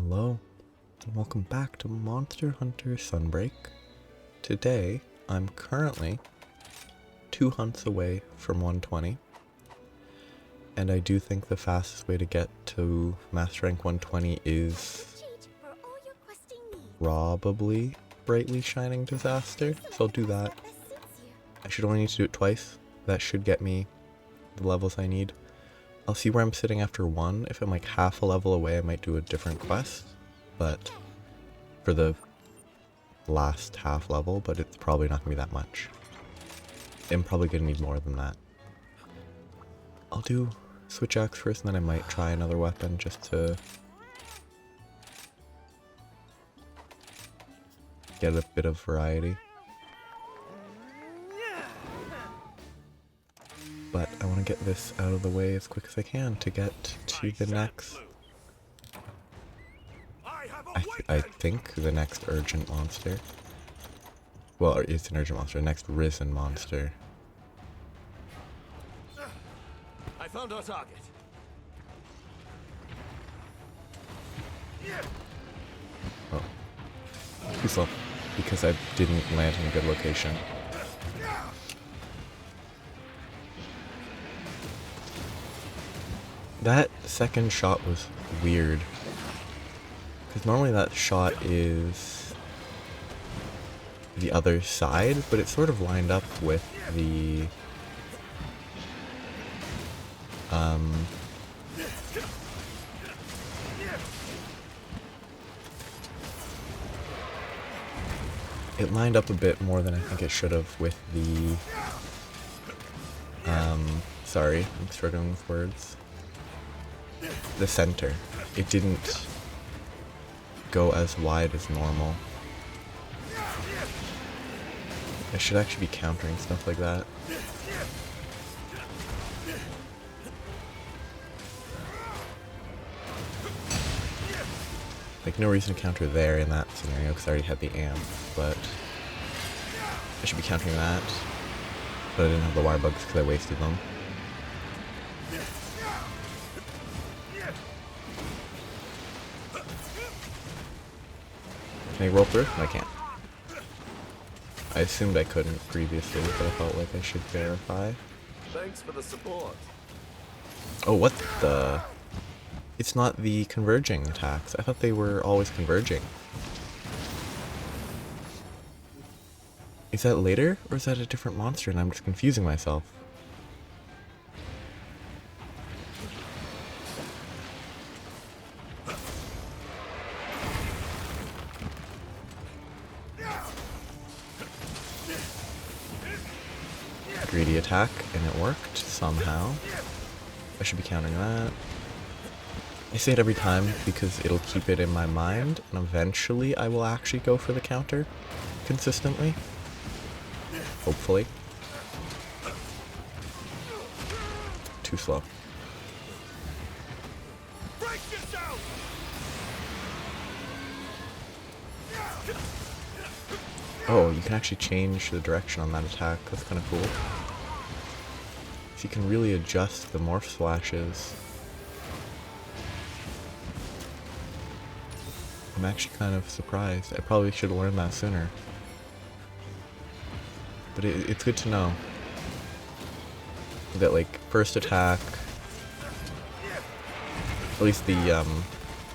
Hello, and welcome back to Monster Hunter Sunbreak. Today, I'm currently 2 hunts away from 120, and I do think the fastest way to get to Master Rank 120 is probably Brightly Shining Disaster, so I'll do that. I should only need to do it twice. That should get me the levels I need. I'll see where I'm sitting after one. If I'm like half a level away, I might do a different quest, but for the last half level, but it's probably not gonna be that much. I'm probably gonna need more than that. I'll do switch axe first, and then I might try another weapon just to get a bit of variety. But I want to get this out of the way as quick as I can to get to the next, I think the next urgent monster. Well, it's an urgent monster, next risen monster. I found our target. Oh. Too slow, because I didn't land in a good location. That second shot was weird, because normally that shot is the other side, but it sort of lined up with the it lined up a bit more than I think it should have with the sorry, I'm struggling with words. The center. It didn't go as wide as normal. I should actually be countering stuff like that. Like, no reason to counter there in that scenario because I already had the amp, but I should be countering that. But I didn't have the wire bugs because I wasted them. Can I roll through? I can't. I assumed I couldn't previously, but I felt like I should verify. Thanks for the support. Oh, what the? It's not the converging attacks. I thought they were always converging. Is that later, or is that a different monster and I'm just confusing myself? Greedy attack, and it worked somehow. I should be countering that. I say it every time because it'll keep it in my mind, and eventually I will actually go for the counter consistently. Hopefully. Too slow. Oh, you can actually change the direction on that attack. That's kind of cool. So you can really adjust the morph splashes. I'm actually kind of surprised. I probably should have learned that sooner. But it's good to know that, like, first attack, at least the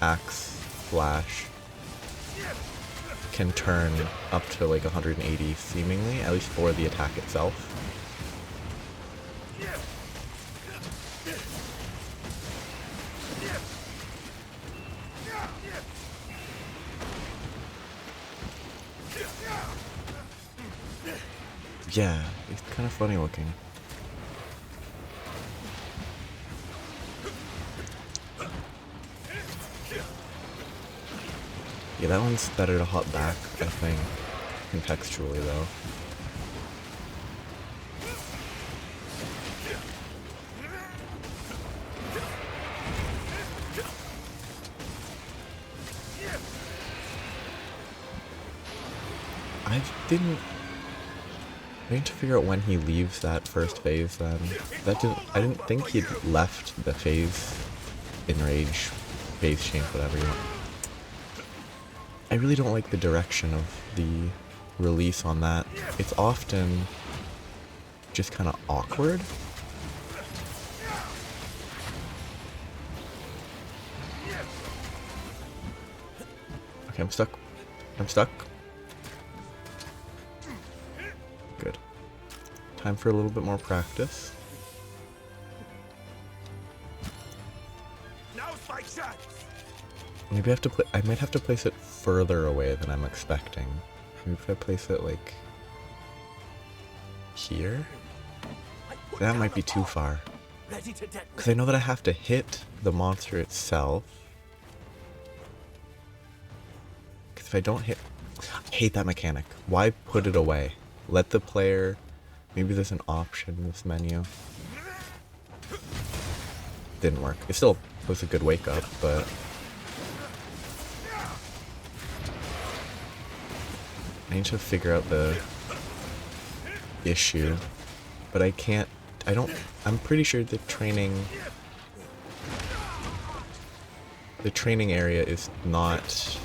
axe flash, can turn up to like 180 seemingly, at least for the attack itself. Yeah, it's kind of funny looking. Yeah, that one's better to hop back, I think, contextually though. I need to figure out when he leaves that first phase then. I didn't think he'd left the phase, enrage, phase change, whatever you want. I really don't like the direction of the release on that. It's often just kind of awkward. Okay, I'm stuck. I'm stuck. Good. Time for a little bit more practice. Now's my chance. Maybe I might have to place it further away than I'm expecting. Maybe if I place it like here? That might be too far. Ready to detonate. Because I know that I have to hit the monster itself. Because if I don't hit... I hate that mechanic. Why put it away? Let the player... Maybe there's an option in this menu. Didn't work. It still was a good wake up, but... I need to figure out the issue. But I can't... I'm pretty sure the training area is not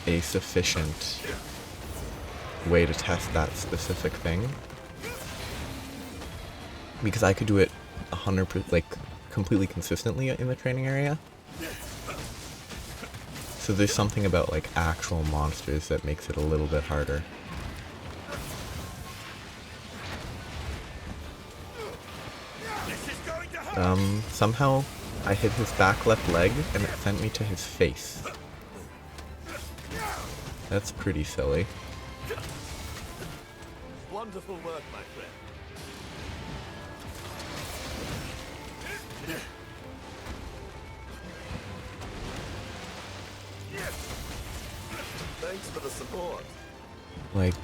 a sufficient way to test that specific thing. Because I could do it 100%, like, completely consistently in the training area. So there's something about, like, actual monsters that makes it a little bit harder. Somehow I hit his back left leg and it sent me to his face. That's pretty silly. Wonderful work, my friend. Thanks for the support. Like...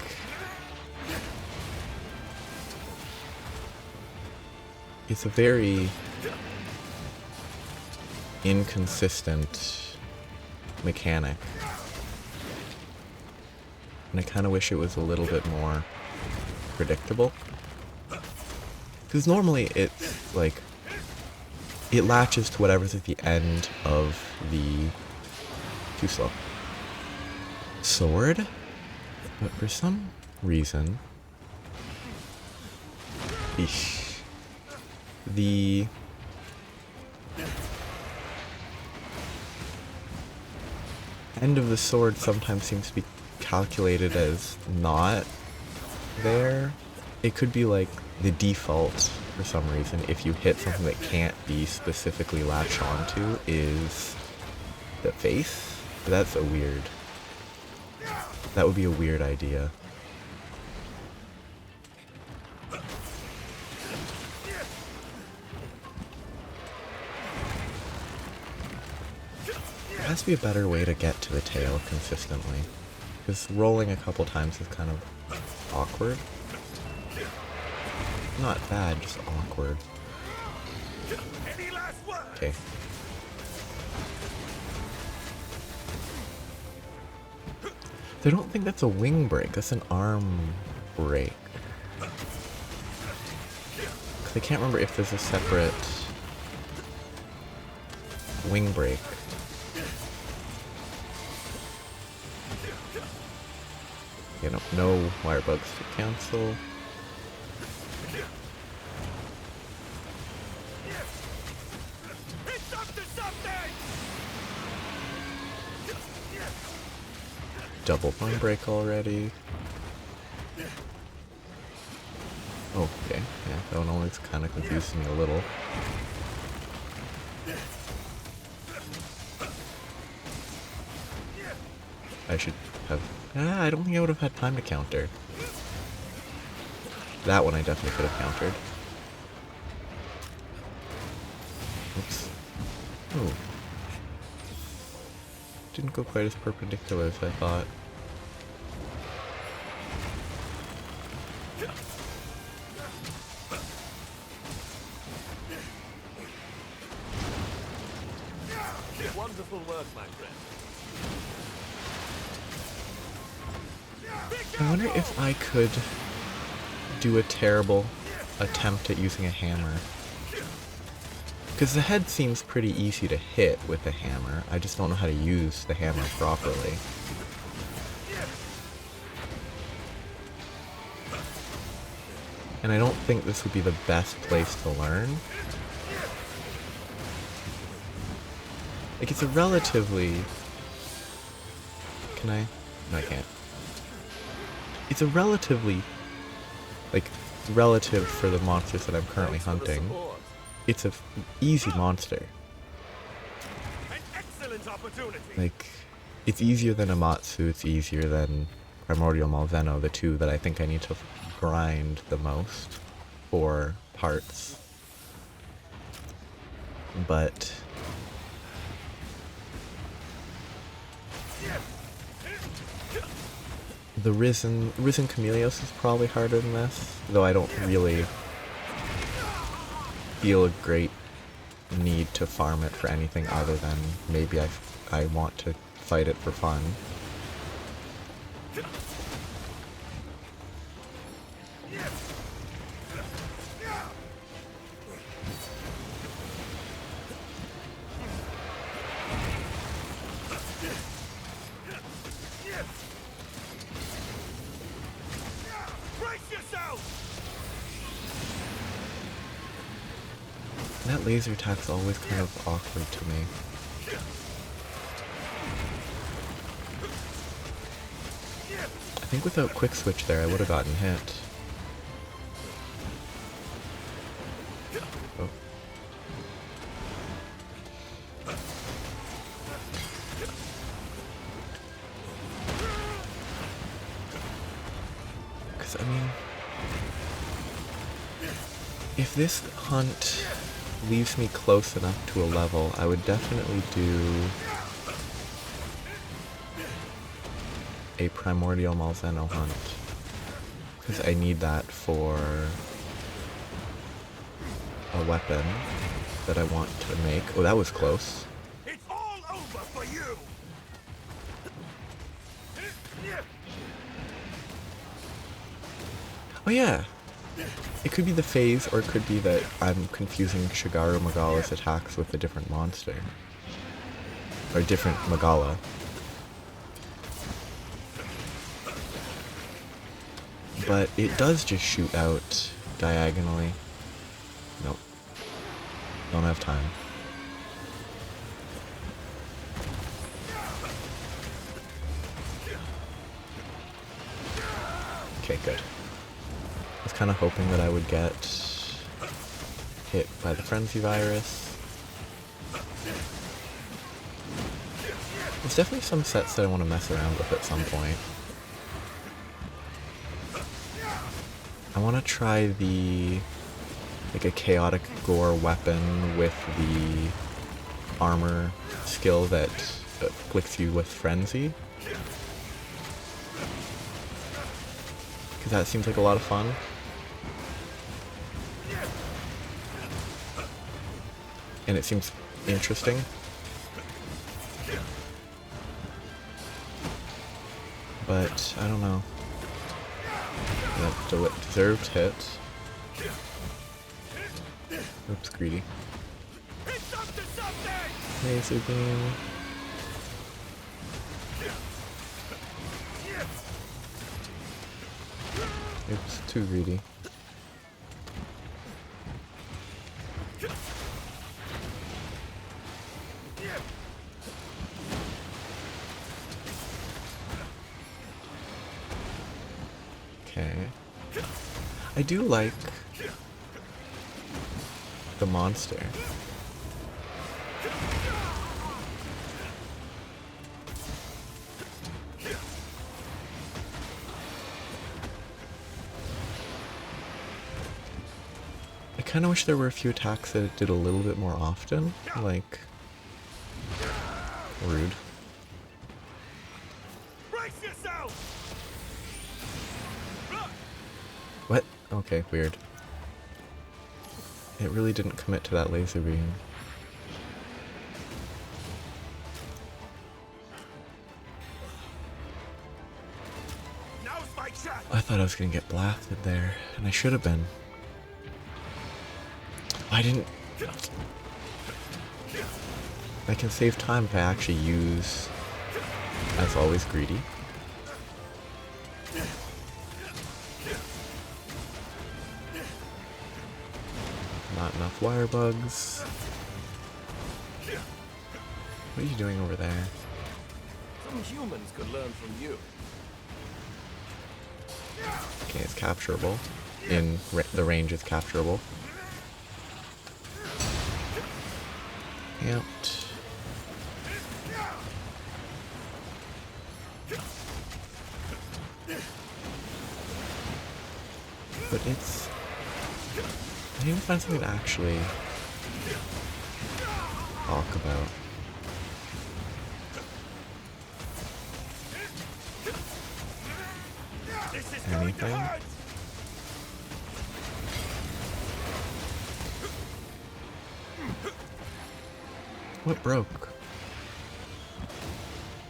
It's a very inconsistent mechanic. And I kind of wish it was a little bit more predictable. Because normally it's like, it latches to whatever's at the end of the... Too slow. Sword? But for some reason... Eesh. The end of the sword sometimes seems to be calculated as not there. It could be like the default for some reason if you hit something that can't be specifically latched onto is the face. But that's a weird... That would be a weird idea. There has to be a better way to get to the tail consistently. Because rolling a couple times is kind of awkward. Not bad, just awkward. Okay. I don't think that's a wing break, that's an arm break. Because I can't remember if there's a separate wing break. You know, no wire bugs to cancel. Double bone break already. Oh, okay. Yeah, that one always kind of confused me a little. I should have... I don't think I would have had time to counter. That one I definitely could have countered. Oops. Oh. Didn't go quite as perpendicular as I thought. Wonderful work, my friend. I wonder if I could do a terrible attempt at using a hammer. Because the head seems pretty easy to hit with the hammer. I just don't know how to use the hammer properly. And I don't think this would be the best place to learn. Like, it's a relatively... Can I? No, I can't. It's a relatively... Like, relative for the monsters that I'm currently hunting. It's a easy monster. An excellent opportunity. Like, it's easier than Amatsu, it's easier than Primordial Malzeno, the two that I think I need to grind the most for parts. But... the Risen Chameleos is probably harder than this, though I don't really feel a great need to farm it for anything other than maybe I want to fight it for fun. That laser attack's always kind of awkward to me. I think without quick switch there I would have gotten hit. Oh. Because I mean, if this hunt leaves me close enough to a level, I would definitely do a Primordial Malzeno hunt, because I need that for a weapon that I want to make. Oh, that was close. It's all over for you. Oh yeah! It could be the phase, or it could be that I'm confusing Shigaru Magala's attacks with a different monster. Or a different Magala. But it does just shoot out diagonally. Nope. Don't have time. Okay, good. I was kind of hoping that I would get hit by the Frenzy Virus. There's definitely some sets that I want to mess around with at some point. I want to try like a Chaotic Gore weapon with the armor skill that afflicts you with Frenzy. Because that seems like a lot of fun. And it seems interesting. But, I don't know. That deserved hit. Oops, greedy. Laser beam. Oops, too greedy. Okay. I do like the monster. I kind of wish there were a few attacks that it did a little bit more often, like... Rude. What? Okay, weird. It really didn't commit to that laser beam. I thought I was gonna get blasted there, and I should have been. I didn't... I can save time if I actually use, as always, greedy. Not enough wire bugs. What are you doing over there? Some humans could learn from you. Okay, it's capturable. In the range, it's capturable. Yep. But it's... I need to find something to actually talk about. Anything? What broke?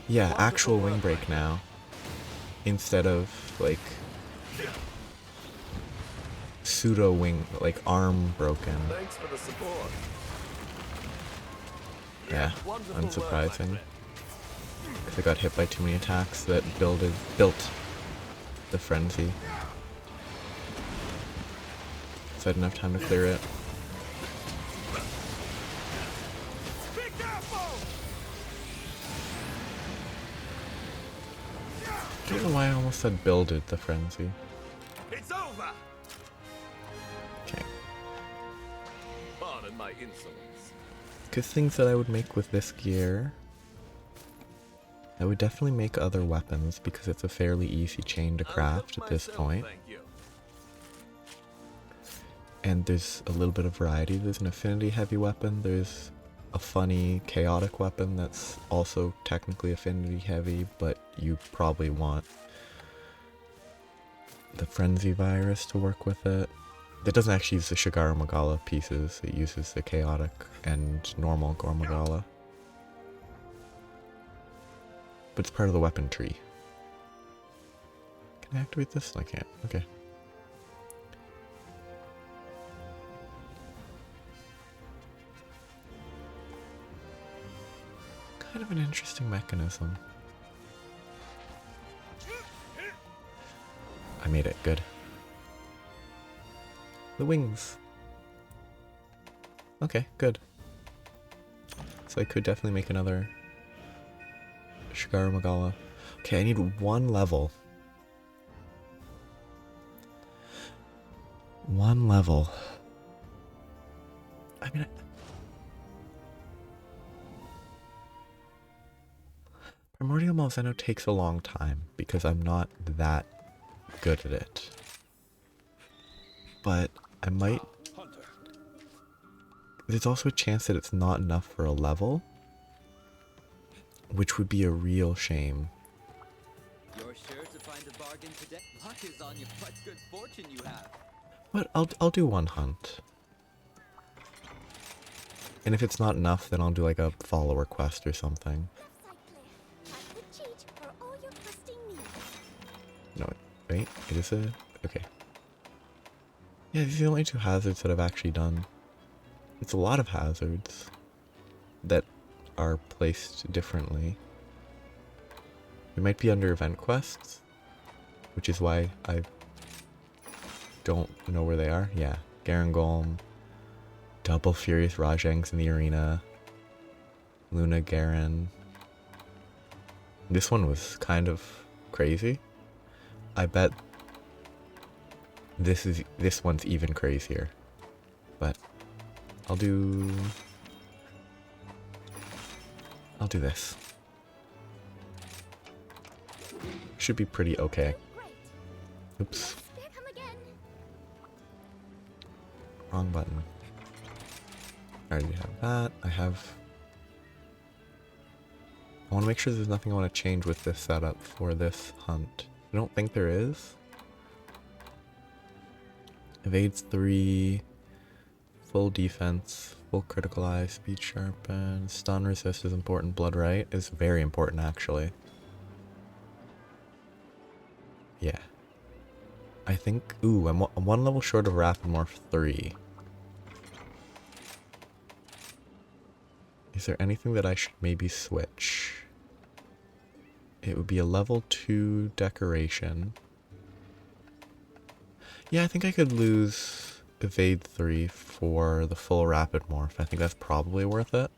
Yeah, actual wing break now. Instead of, like, pseudo wing, like, arm broken. Thanks for the support. Yeah, Wonderful work, my unsurprising. friend. Because I got hit by too many attacks that built the frenzy. So I didn't have time to clear it. Be careful! I don't know why I almost said builded the frenzy. It's over. Okay. Pardon my insolence. Because things that I would make with this gear, I would definitely make other weapons because it's a fairly easy chain to craft at this point. Thank you. And there's a little bit of variety. There's an affinity heavy weapon, there's a funny chaotic weapon that's also technically affinity heavy, but you probably want the frenzy virus to work with it. It doesn't actually use the Shigara Magala pieces, it uses the chaotic and normal Gormagala. But it's part of the weapon tree. Can I activate this? I can't. Okay. Kind of an interesting mechanism. I made it. Good. The wings. Okay, good. So I could definitely make another Shigara Magala. Okay, I need one level. One level. I mean, Primordial Malzeno takes a long time because I'm not that good at it. But I might... There's also a chance that it's not enough for a level, which would be a real shame. You're sure to find a bargain today. Luck is on you. What good fortune you have. But I'll do one hunt. And if it's not enough, then I'll do like a follower quest or something. No, wait, it is a... okay. Yeah, these are the only two hazards that I've actually done. It's a lot of hazards that are placed differently. They might be under event quests, which is why I don't know where they are. Yeah, Garangolm, double Furious Rajangs in the arena, Luna Garen. This one was kind of crazy. I bet this one's even crazier. But I'll do this. Should be pretty okay. Oops. Wrong button. I already have that. I want to make sure there's nothing I want to change with this setup for this hunt. I don't think there is. Evades 3, full defense, full critical eye, speed sharpen, stun resist is important, blood right is very important actually. Yeah. I think, ooh, I'm one level short of Rapid Morph 3. Is there anything that I should maybe switch? It would be a level 2 decoration. Yeah, I think I could lose evade 3 for the full rapid morph. I think that's probably worth it.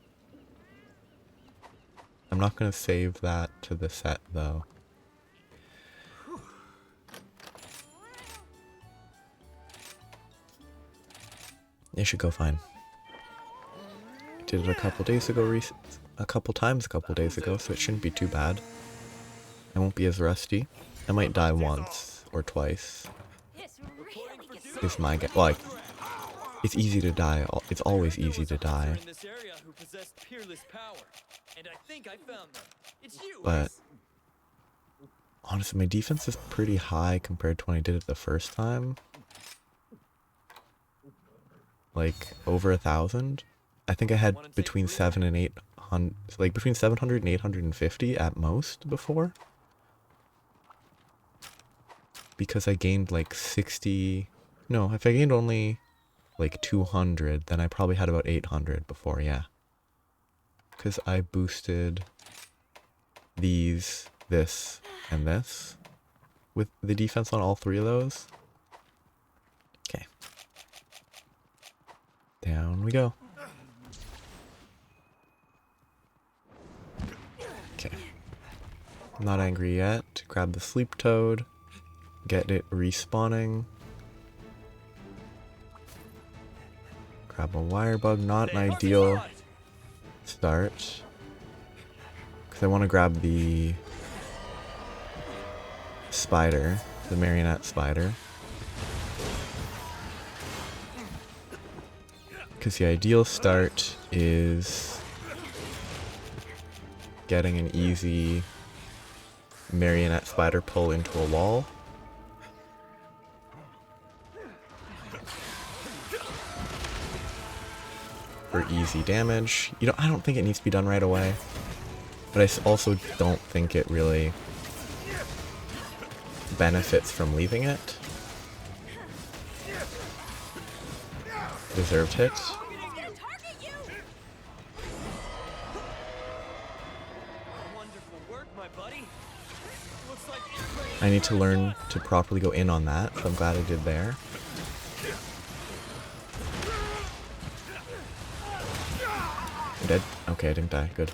I'm not going to save that to the set though. It should go fine. Did it a couple days ago, a couple days ago, so it shouldn't be too bad. I won't be as rusty. I might die once or twice. Is my guess. Like, it's easy to die. It's always easy to die. But honestly, my defense is pretty high compared to when I did it the first time. Like over 1,000. I think I had between 700 and 800, like between 700 and 850 at most before. Because I gained like 60. No, if I gained only like 200, then I probably had about 800 before, yeah. Because I boosted these, this, and this with the defense on all 3 of those. Okay. Down we go. Okay. I'm not angry yet. Grab the sleep toad. Get it respawning. Grab a wire bug. Not an ideal start. Because I want to grab the spider. The marionette spider. Because the ideal start is getting an easy marionette spider pull into a wall. For easy damage. You know, I don't think it needs to be done right away. But I also don't think it really benefits from leaving it. Deserved hit. I need to learn to properly go in on that, so I'm glad I did there. I'm dead? Okay, I didn't die. Good.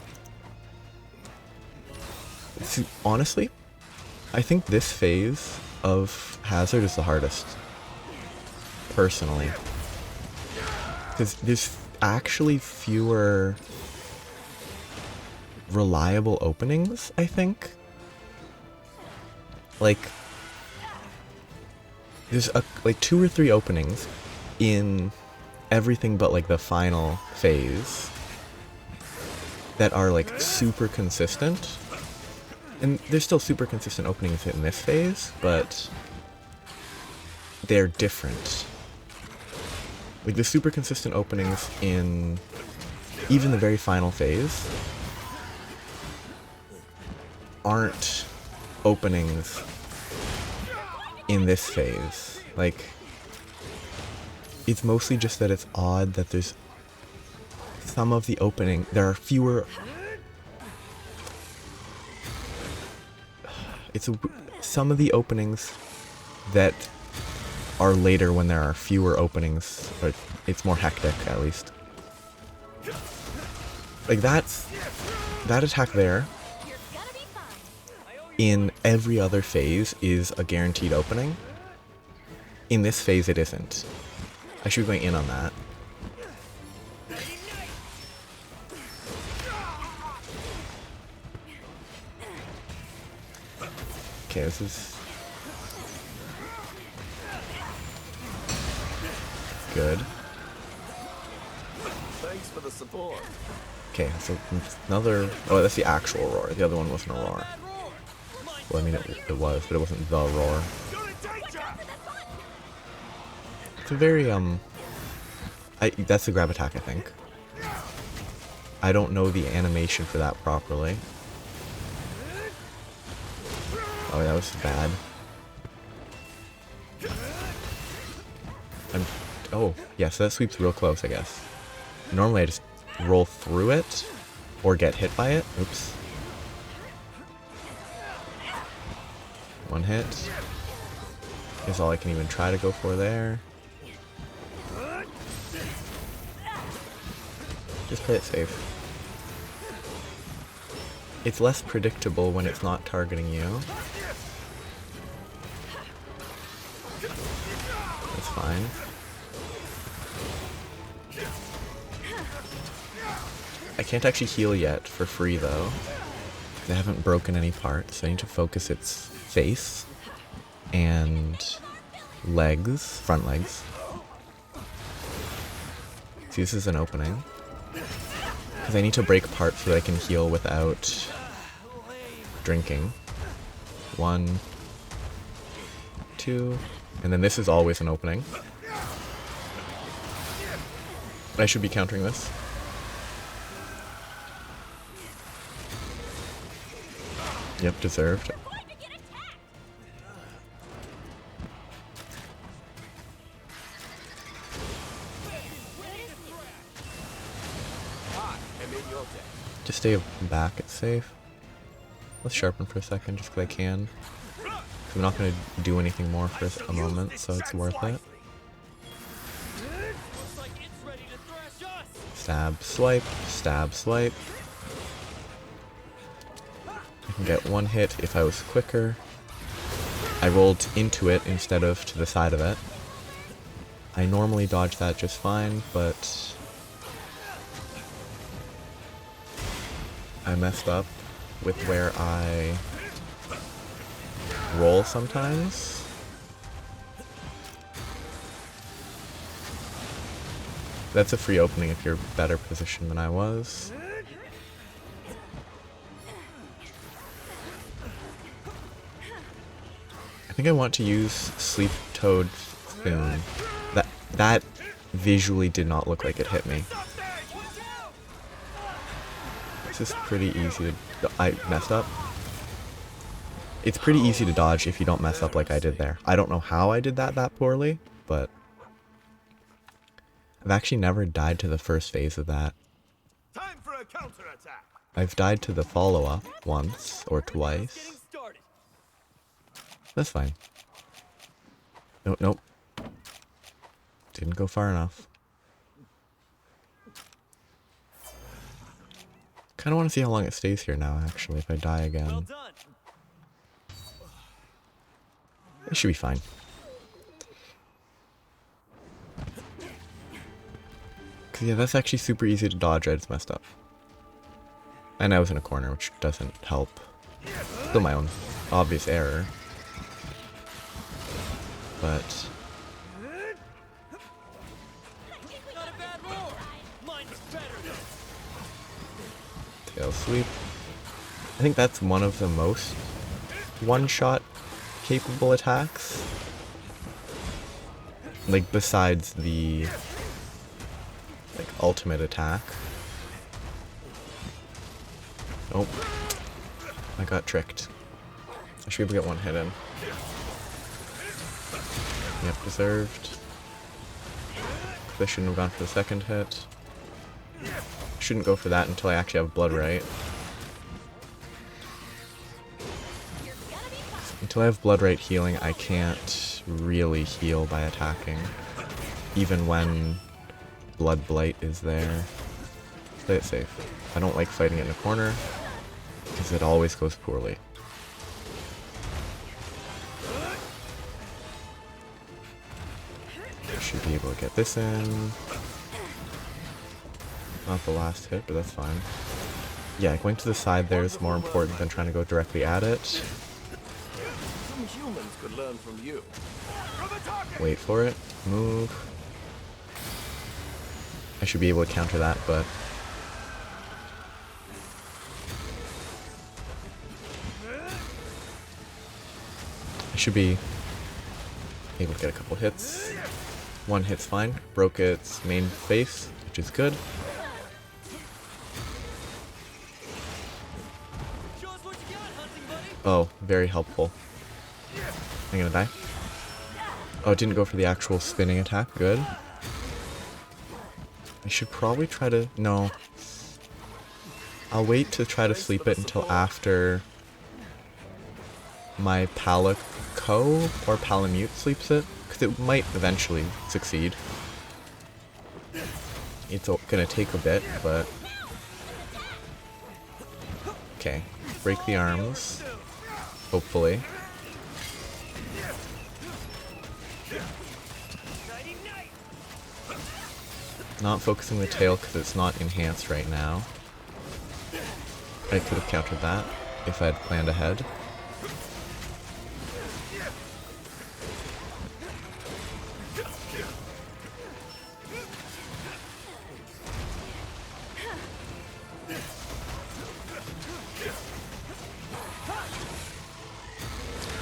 See, honestly, I think this phase of Hazard is the hardest. Personally. Because there's actually fewer reliable openings, I think. Like, there's like 2 or 3 openings in everything but like the final phase that are like super consistent. And there's still super consistent openings in this phase, but they're different. Like the super consistent openings in even the very final phase aren't openings in this phase. Like, it's mostly just that it's odd that there's some of the opening, there are fewer, some of the openings that are later when there are fewer openings, but it's more hectic at least. Like that attack there in every other phase is a guaranteed opening. In this phase it isn't. I should be going in on that. Okay, this is good. Thanks for the support. Okay, so another. Oh, that's the actual roar. The other one wasn't a roar. Well, I mean, it was, but it wasn't the roar. It's a very that's the grab attack, I think. I don't know the animation for that properly. Oh, that was bad. Oh, yeah, so that sweeps real close, I guess. Normally I just roll through it or get hit by it. Oops. One hit is all I can even try to go for there. Just play it safe. It's less predictable when it's not targeting you. That's fine. I can't actually heal yet for free though. I haven't broken any parts, so I need to focus its face and legs, front legs. See, this is an opening. Because I need to break parts so that I can heal without drinking. 1, 2, and then this is always an opening. I should be countering this. Yep, deserved. Just stay back, it's safe. Let's sharpen for a second just because I can. I'm not going to do anything more for a moment, so it's worth it. Stab, swipe, stab, swipe. I can get one hit if I was quicker. I rolled into it instead of to the side of it. I normally dodge that just fine, but I messed up with where I roll sometimes. That's a free opening if you're better positioned than I was. I think I want to use Sleep Toad Spoon. That visually did not look like it hit me. This is pretty easy to... I messed up. It's pretty easy to dodge if you don't mess up like I did there. I don't know how I did that poorly, but I've actually never died to the first phase of that. Time for a counterattack. I've died to the follow-up once or twice. That's fine. Nope. Didn't go far enough. Kind of want to see how long it stays here now, actually, if I die again. Well done. It should be fine. Cause yeah, that's actually super easy to dodge. I just messed up. And I was in a corner, which doesn't help. Still my own obvious error. But tail sweep. I think that's one of the most one-shot capable attacks. Like besides the ultimate attack. Nope. I got tricked. I should be able to get one hit in. Yep, deserved. I shouldn't have gone for the second hit. Shouldn't go for that until I actually have blood right. Until I have blood right healing, I can't really heal by attacking. Even when blood blight is there. Play it safe. I don't like fighting it in a corner, because it always goes poorly. Should be able to get this in. Not the last hit, but that's fine. Yeah, going to the side there is more important than trying to go directly at it. Some humans could learn from you. Wait for it. Move. I should be able to counter that, but I should be able to get a couple hits. One hit's fine. Broke its main face, which is good. Oh, very helpful. I'm gonna die. Oh, it didn't go for the actual spinning attack. Good. I should probably try to... No. I'll wait to try to sleep it until after my Palico or Palamute sleeps it, because it might eventually succeed. It's gonna take a bit, but... Okay, break the arms, hopefully. Not focusing the tail because it's not enhanced right now. I could have countered that if I had planned ahead.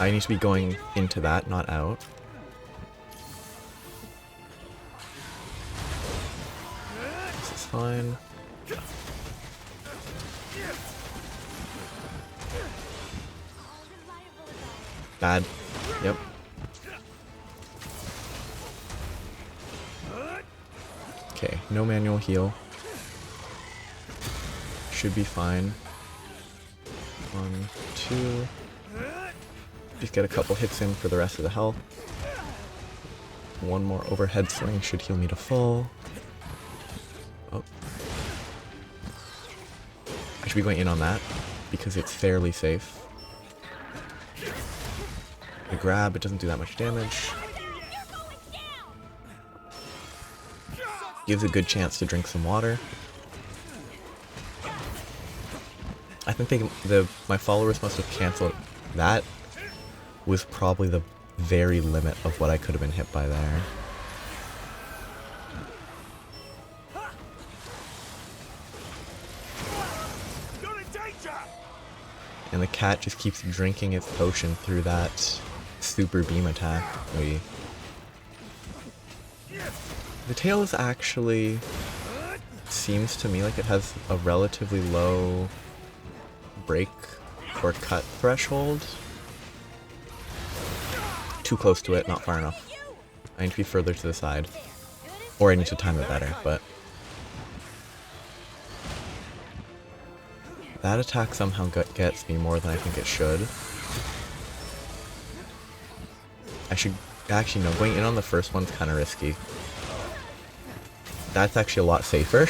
I need to be going into that, not out. This is fine. Bad. Yep. Okay, no manual heal. Should be fine. 1, 2. Just get a couple hits in for the rest of the health. One more overhead swing should heal me to full. Oh. I should be going in on that because it's fairly safe. The grab, it doesn't do that much damage. Gives a good chance to drink some water. I think my followers must have cancelled that. Was probably the very limit of what I could have been hit by there. And the cat just keeps drinking its potion through that super beam attack. The tail is actually... seems to me like it has a relatively low break or cut threshold. Too close to it, not far enough. I need to be further to the side. Or I need to time it better, but... that attack somehow gets me more than I think it should. I should... actually, no, going in on the first one's kind of risky. That's actually a lot safer.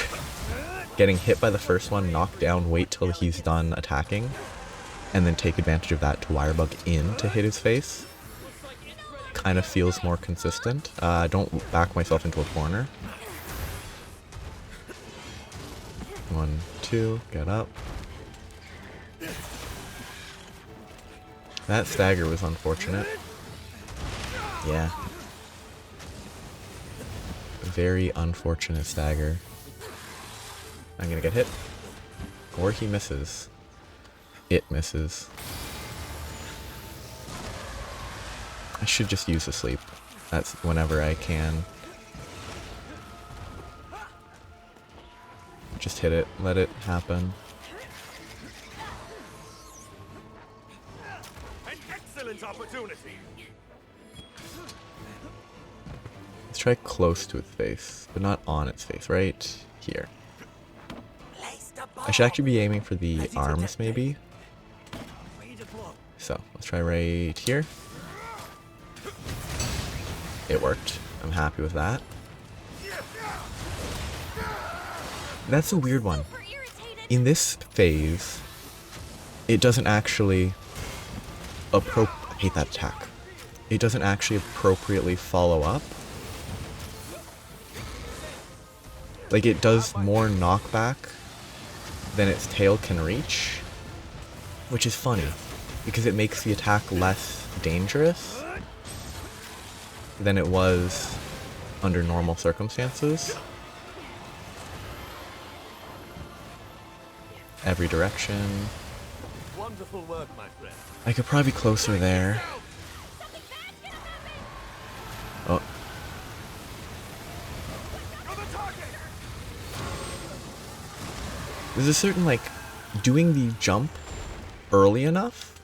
Getting hit by the first one, knock down, wait till he's done attacking, and then take advantage of that to wirebug in to hit his face. Kind of feels more consistent. Don't back myself into a corner. 1, 2, get up. That stagger was unfortunate. Yeah. Very unfortunate stagger. I'm gonna get hit. Or he misses. It misses. I should just use the sleep. That's whenever I can. Just hit it. Let it happen. An excellent opportunity. Let's try close to its face, but not on its face. Right here. I should actually be aiming for the arms, maybe. So, let's try right here. It worked. I'm happy with that. That's a weird one. In this phase, it doesn't actually I hate that attack. It doesn't actually appropriately follow up. Like, it does more knockback than its tail can reach, which is funny, because it makes the attack less dangerous than it was under normal circumstances. Every direction. Wonderful work, my friend. I could probably be closer there. Oh. There's a certain, like, doing the jump early enough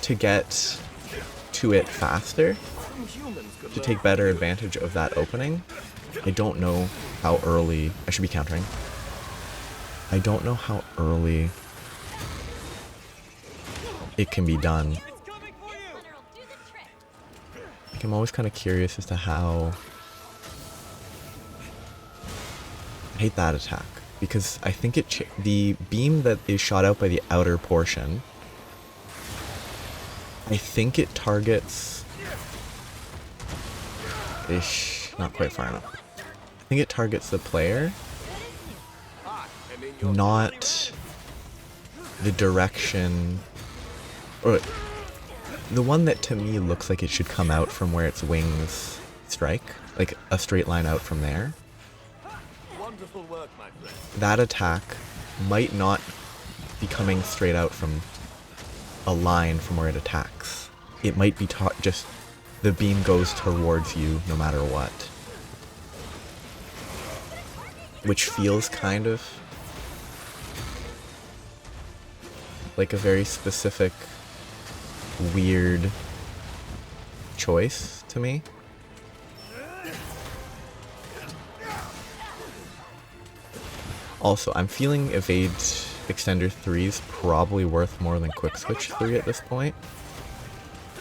to get to it faster, to take better advantage of that opening, I don't know how early... I should be countering. I don't know how early it can be done. Like, I'm always kind of curious as to how... I hate that attack, because I think the beam that is shot out by the outer portion, I think it targets... Ish, not quite far enough. I think it targets the player, not the direction, or the one that to me looks like it should come out from where its wings strike, like a straight line out from there. Wonderful work, my friend. That attack might not be coming straight out from a line from where it attacks. It might be just the beam goes towards you no matter what. Which feels kind of like a very specific, weird choice to me. Also, I'm feeling Evade Extender 3 is probably worth more than Quick Switch 3 at this point.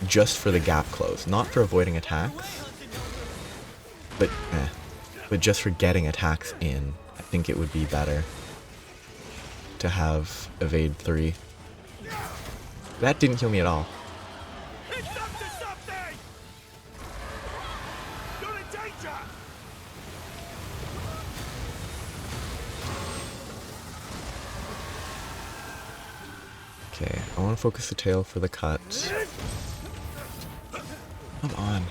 Just for the gap close, not for avoiding attacks, but just for getting attacks in. I think it would be better to have Evade 3. That didn't heal me at all. It's up to something! You're in danger! Okay, I want to focus the tail for the cut. Come on.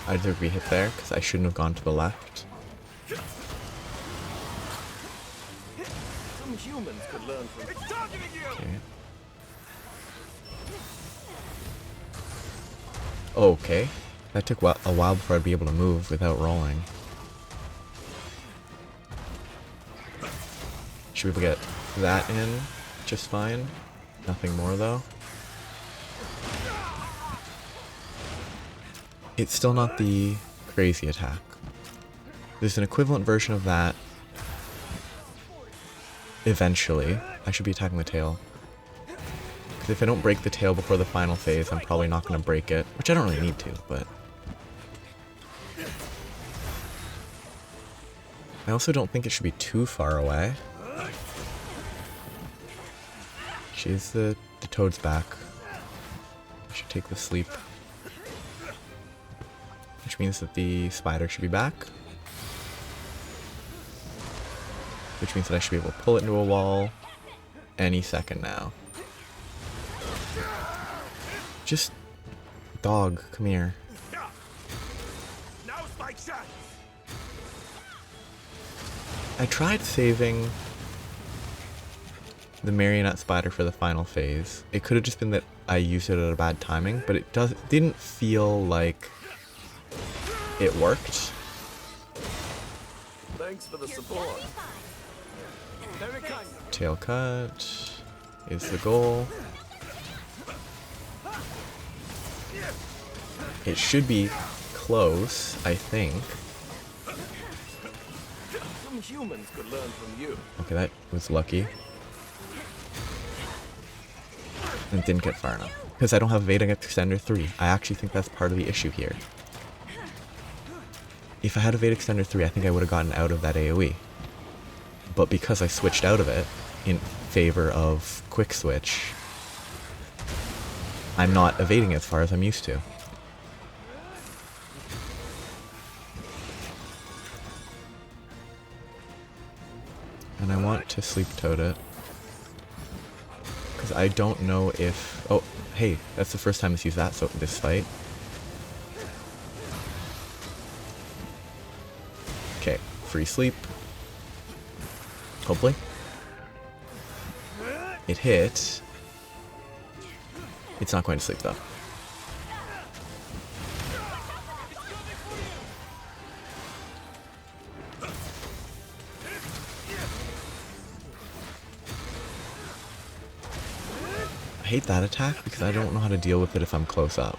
I deserve to be hit there, because I shouldn't have gone to the left. Some humans could learn from... It's targeting you! Okay. Okay. That took a while before I'd be able to move without rolling. Should we be able to get that in just fine? Nothing more though. It's still not the crazy attack. There's an equivalent version of that. Eventually. I should be attacking the tail. Because if I don't break the tail before the final phase, I'm probably not going to break it. Which I don't really need to, but... I also don't think it should be too far away. She's the toad's back. I should take the sleep. Which means that the spider should be back. Which means that I should be able to pull it into a wall any second now. Just... dog, come here. Now's my chance! I tried saving the marionette spider for the final phase. It could have just been that I used it at a bad timing, but it didn't feel like it worked. Thanks for the support. Very kind. Tail cut is the goal. It should be close, I think. Some humans could learn from you. Okay, that was lucky. And didn't get far enough. Because I don't have Evade Extender 3. I actually think that's part of the issue here. If I had Evade Extender 3, I think I would have gotten out of that AoE. But because I switched out of it in favor of Quick Switch, I'm not evading as far as I'm used to. And I want to sleep toad it. Because I don't know if... Oh, hey, that's the first time it's used that this fight. Okay, free sleep. Hopefully. It hit. It's not going to sleep though. I hate that attack because I don't know how to deal with it if I'm close up.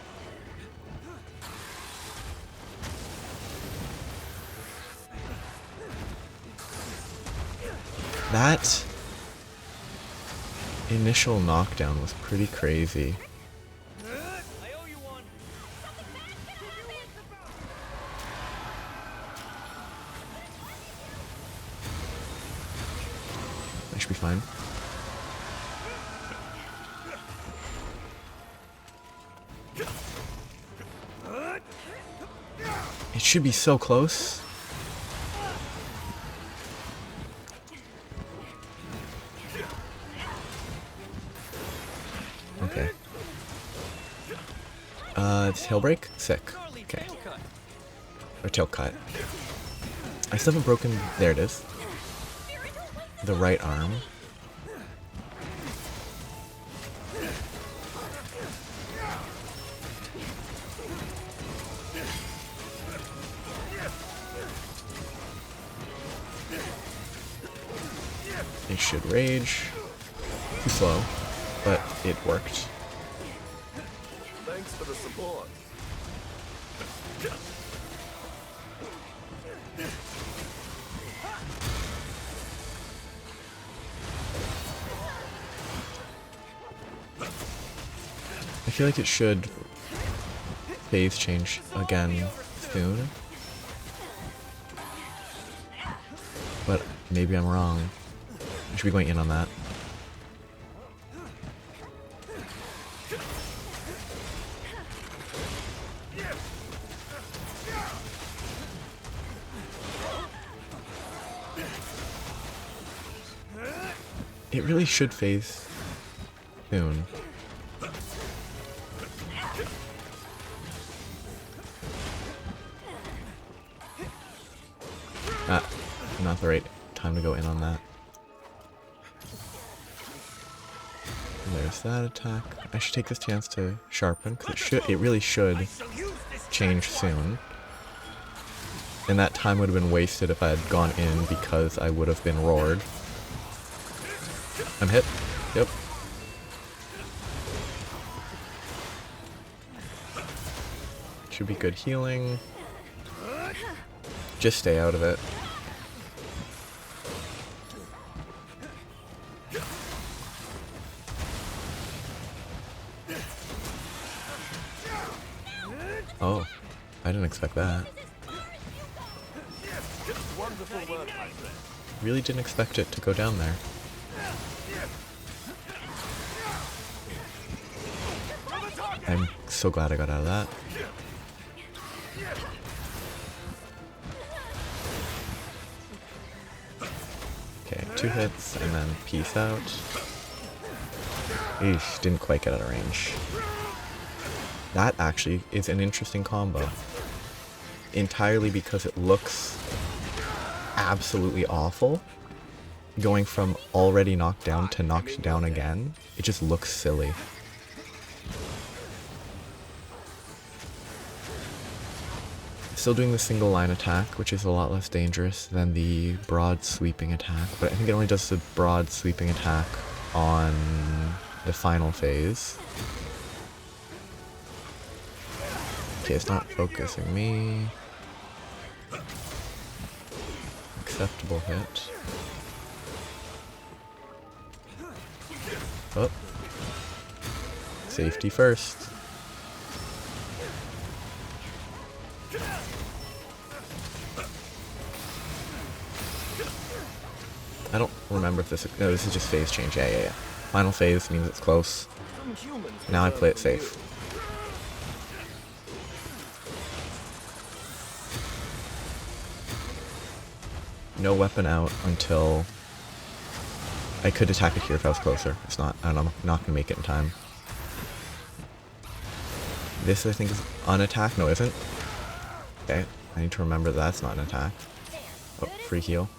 That initial knockdown was pretty crazy. I should be fine. It should be so close. Okay. Tail break? Sick. Okay. Or tail cut. I still haven't broken. There it is. The right arm. It should rage. Too slow, but it worked. Thanks for the support. I feel like it should phase change again soon. But maybe I'm wrong. I should be going in on that. It really should phase soon. Ah, not the right time to go in on that. There's that attack. I should take this chance to sharpen, because it really should change soon. And that time would have been wasted if I had gone in because I would have been roared. I'm hit. Yep. Should be good healing. Just stay out of it. Oh, I didn't expect that. Wonderful work, my friend. Really didn't expect it to go down there. I'm so glad I got out of that. Okay, 2 hits and then peace out. Eesh, didn't quite get out of range. That actually is an interesting combo. Entirely because it looks absolutely awful. Going from already knocked down to knocked down again, it just looks silly. Still doing the single line attack, which is a lot less dangerous than the broad sweeping attack, but I think it only does the broad sweeping attack on the final phase. Okay, it's not focusing me. Acceptable hit. Oh. Safety first. I don't remember if this... No, this is just phase change. Yeah. Final phase means it's close. Now I play it safe. No weapon out until... I could attack it here if I was closer. It's not... I'm not going to make it in time. This, I think, is unattack. No, it isn't. Okay, I need to remember that's not an attack. Oh, free heal.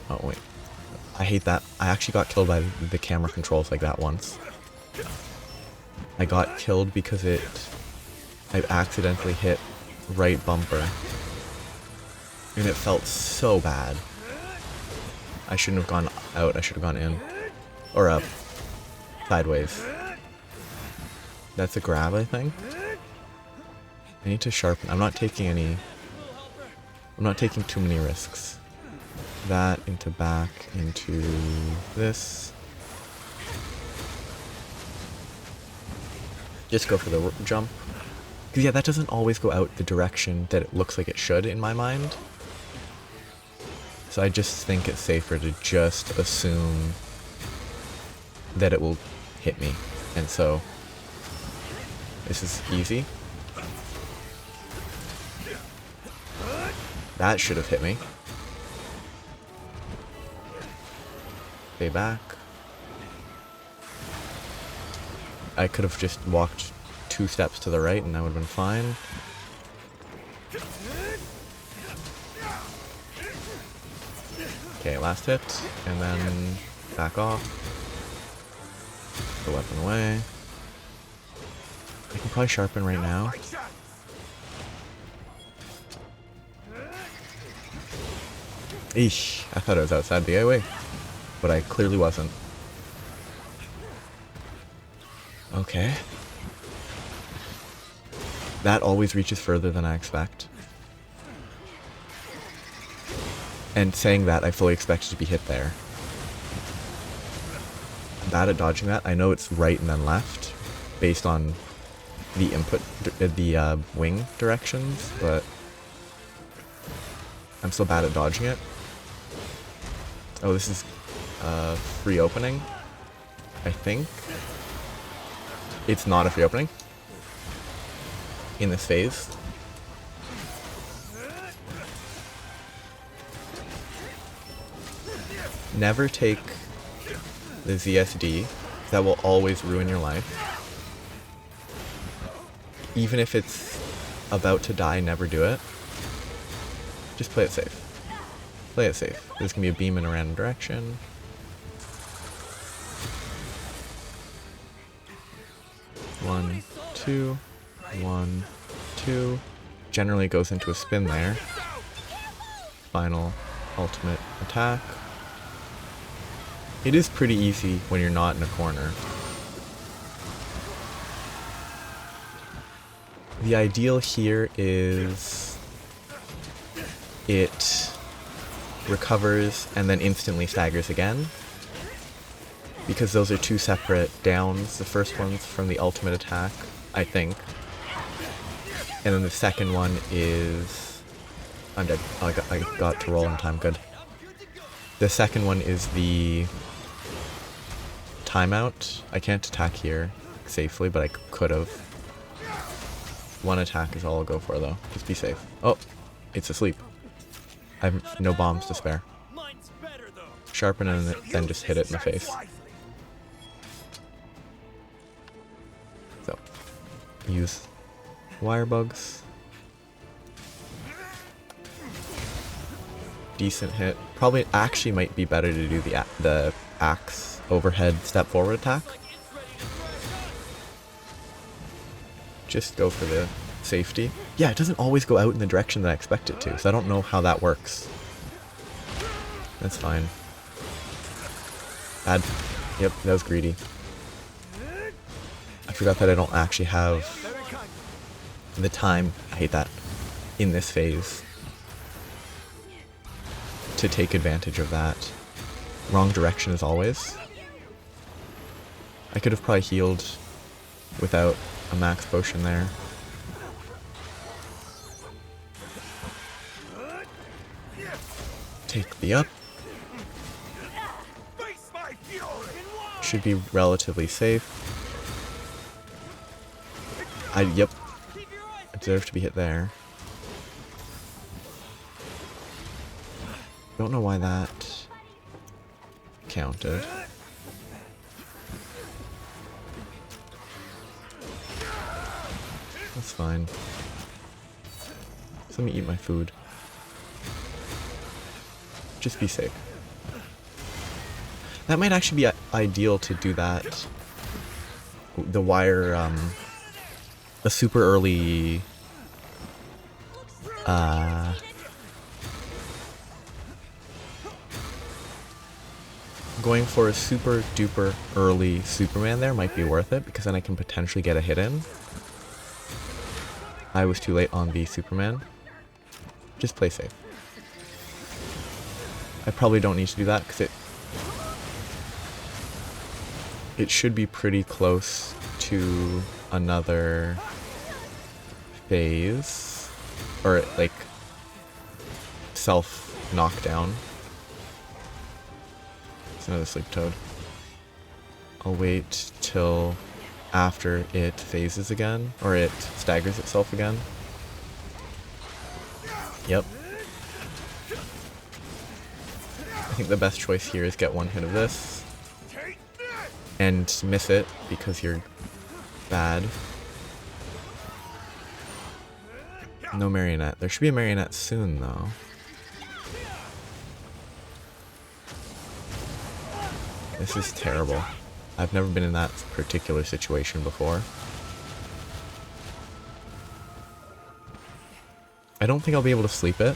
Oh, wait. I hate that. I actually got killed by the camera controls like that once. I got killed because I accidentally hit right bumper. And it felt so bad. I shouldn't have gone out, I should have gone in. Or up. Sideways. That's a grab, I think. I need to sharpen. I'm not taking too many risks. That into back into this. Just go for the jump. Because yeah, that doesn't always go out the direction that it looks like it should in my mind. So I just think it's safer to just assume that it will hit me. And so this is easy. That should have hit me. Stay back. I could have just walked 2 steps to the right and that would have been fine. Okay, last hit, and then back off. The weapon away. I can probably sharpen right now. Eesh, I thought it was outside the AoE, but I clearly wasn't. Okay. That always reaches further than I expect. And saying that, I fully expected to be hit there. I'm bad at dodging that. I know it's right and then left, based on the input, the wing directions, but I'm still bad at dodging it. Oh, this is free opening, I think. It's not a free opening in this phase. Never take the ZSD. That will always ruin your life. Even if it's about to die, never do it. Just play it safe. Play it safe. There's gonna be a beam in a random direction. One, two, 1, 2. Generally goes into a spin there. Final ultimate attack. It is pretty easy when you're not in a corner. The ideal here is it recovers and then instantly staggers again, because those are 2 separate downs. The first one's from the ultimate attack, I think, and then the second one is... I'm dead. Oh, I got to roll in time, good. The second one is the timeout. I can't attack here safely, but I could have. 1 attack is all I'll go for, though. Just be safe. Oh, it's asleep. I have no bombs to spare. Sharpen and then just hit it in the face. So, use wire bugs. Decent hit. Probably actually might be better to do the axe overhead step forward attack. Just go for the safety. Yeah, it doesn't always go out in the direction that I expect it to, so I don't know how that works. That's fine. Bad. Yep, that was greedy. I forgot that I don't actually have the time, I hate that, in this phase to take advantage of that. Wrong direction as always. I could have probably healed without a max potion there. Take the up. Should be relatively safe. Yep. I deserve to be hit there. Don't know why that counted. That's fine. So let me eat my food. Just be safe. That might actually be ideal to do that. The wire, a super early, Going for a super duper early Superman there might be worth it, because then I can potentially get a hit in. I was too late on the Superman. Just play safe. I probably don't need to do that, because it should be pretty close to another phase, or like self knockdown. It's another sleep toad. I'll wait till after it phases again, or it staggers itself again. Yep. I think the best choice here is get one hit of this and miss it because you're bad. No marionette. There should be a marionette soon though. This is terrible. I've never been in that particular situation before. I don't think I'll be able to sleep it.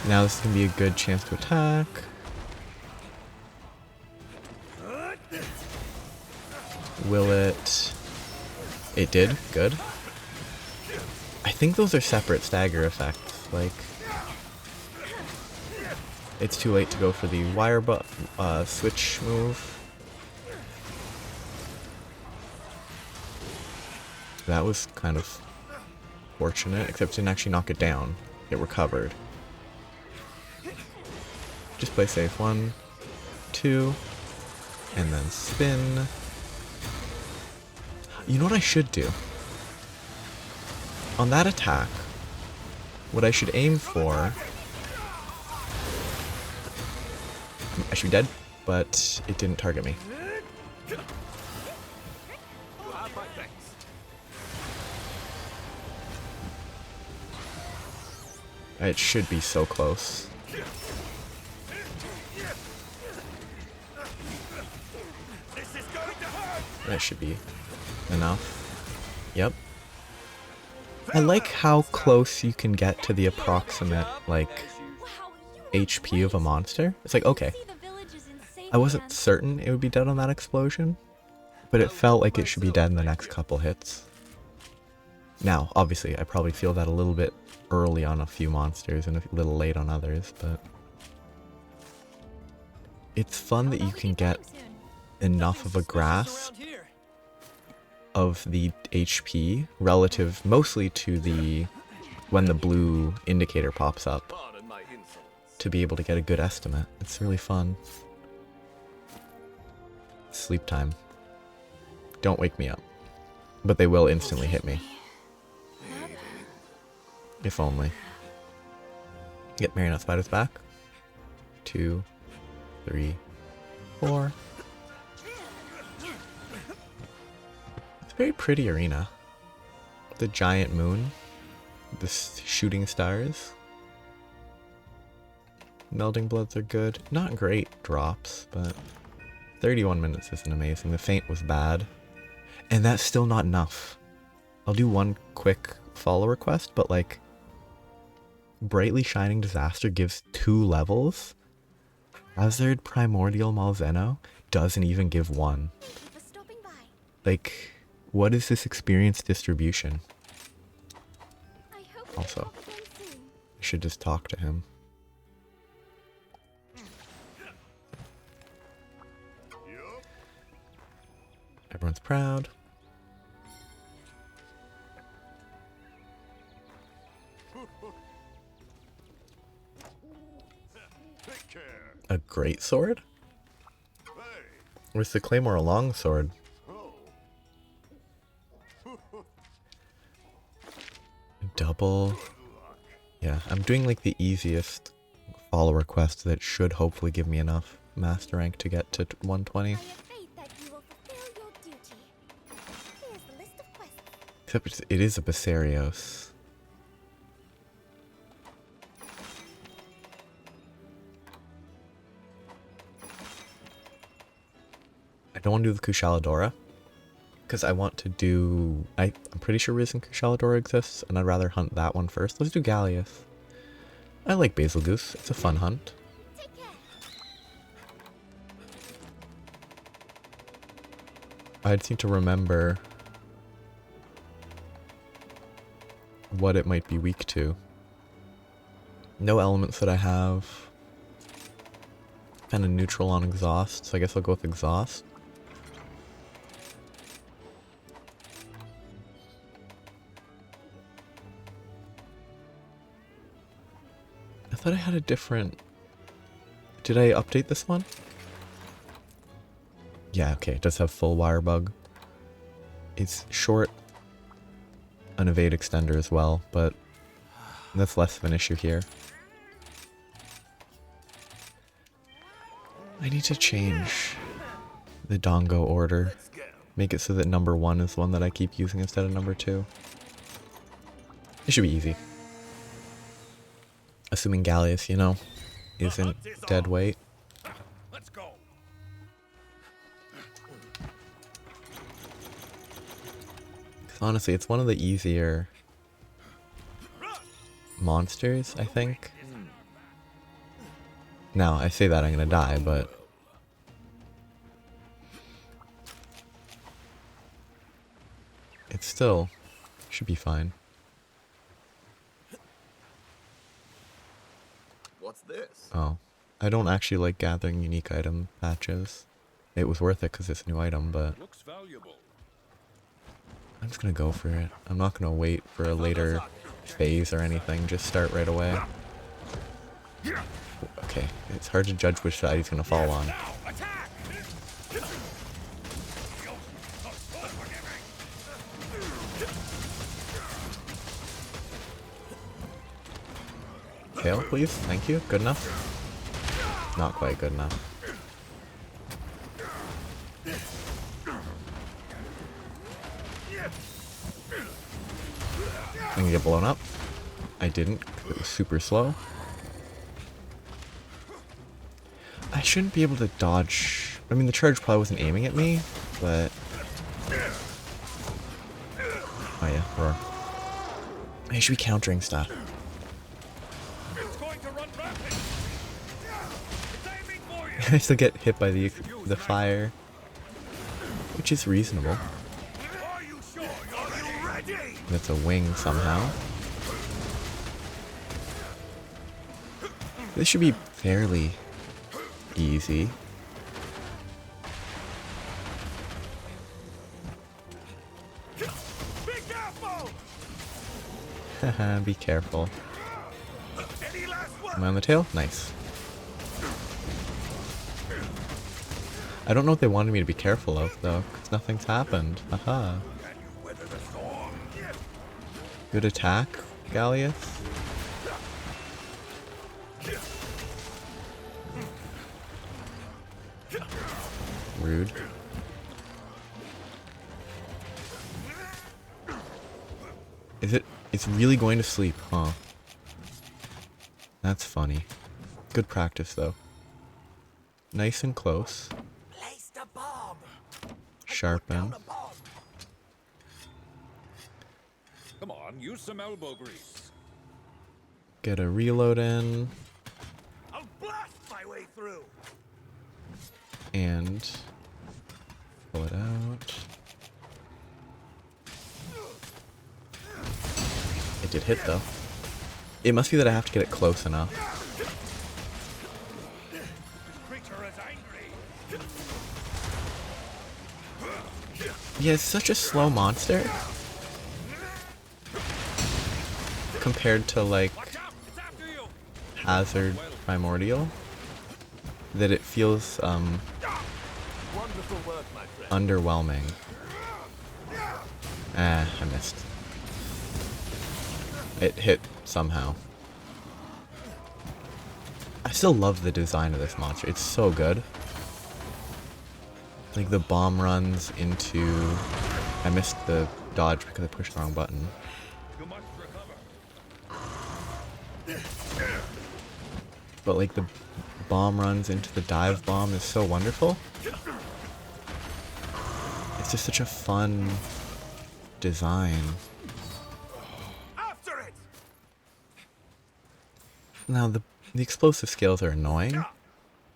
Now this is going to be a good chance to attack. Will it? It did. Good. I think those are separate stagger effects. Like, it's too late to go for the wire switch move. That was kind of fortunate, except it didn't actually knock it down. It recovered. Just play safe. 1, 2, and then spin. You know what I should do? On that attack, what I should aim for... I should be dead, but it didn't target me. It should be so close. That should be enough. Yep. I like how close you can get to the approximate, like, HP of a monster. It's like, okay. I wasn't certain it would be dead on that explosion, but it felt like it should be dead in the next couple hits. Now, obviously, I probably feel that a little bit early on a few monsters and a little late on others, but... It's fun that you can get enough of a grasp of the HP relative mostly to the when the blue indicator pops up to be able to get a good estimate. It's really fun. Sleep time. Don't wake me up. But they will instantly hit me. If only. Get marionette spiders back. 2, 3, 4. Very pretty arena. The giant moon. The shooting stars. Melding bloods are good. Not great drops, but 31 minutes isn't amazing. The feint was bad. And that's still not enough. I'll do one quick follow request, but like Brightly Shining Disaster gives 2 levels. Hazard Primordial Malzeno doesn't even give 1. Like, what is this experience distribution? Also, I should just talk to him. Everyone's proud. A great sword? Or is the claymore a long sword? Double. Yeah, I'm doing like the easiest follow request that should hopefully give me enough master rank to get to 120. Except it is a Bazelgeuse. I don't want to do the Kushala Daora, Because I want to do... I'm pretty sure Risen Kushala Daora exists, and I'd rather hunt that one first. Let's do Galleus. I like Bazelgeuse. It's a fun hunt. I'd seem to remember what it might be weak to. No elements that I have. Kind of neutral on exhaust, so I guess I'll go with exhaust. I thought I had a different... Did I update this one? Yeah, okay, it does have full wire bug. It's short, an evade extender as well, but that's less of an issue here. I need to change the dongo order. Make it so that number 1 is the one that I keep using instead of number 2. It should be easy. Assuming Galleus, you know, isn't dead weight. Let's go. Honestly, it's one of the easier monsters, I think. Now, I say that I'm gonna die, but... it still should be fine. What's this? Oh. I don't actually like gathering unique item patches. It was worth it because it's a new item, but... Looks valuable. I'm just gonna go for it. I'm not gonna wait for a later phase or anything, just start right away. Okay, it's hard to judge which side he's gonna fall on. Tail, please. Thank you. Good enough? Not quite good enough. I'm gonna get blown up. I didn't. It was super slow. I shouldn't be able to dodge. I mean, the charge probably wasn't aiming at me, but... oh yeah, roar. I should be countering stuff. I still get hit by the fire, which is reasonable. That's a wing somehow. This should be fairly easy. Haha, be careful. Am I on the tail? Nice. I don't know what they wanted me to be careful of, though, because nothing's happened. Haha. Good attack, Galleus. Rude. Is it? It's really going to sleep, huh? That's funny. Good practice, though. Nice and close. Sharpen. Come on, use some elbow grease. Get a reload in. I'll blast my way through. And pull it out. It did hit though. It must be that I have to get it close enough. Yeah, it's such a slow monster compared to like Hazard Primordial that it feels underwhelming. I missed. It hit somehow. I still love the design of this monster. It's so good. Like the bomb runs into... I missed the dodge because I pushed the wrong button. But like the bomb runs into the dive bomb is so wonderful. It's It's just such a fun design. After it! Now, the explosive scales are annoying,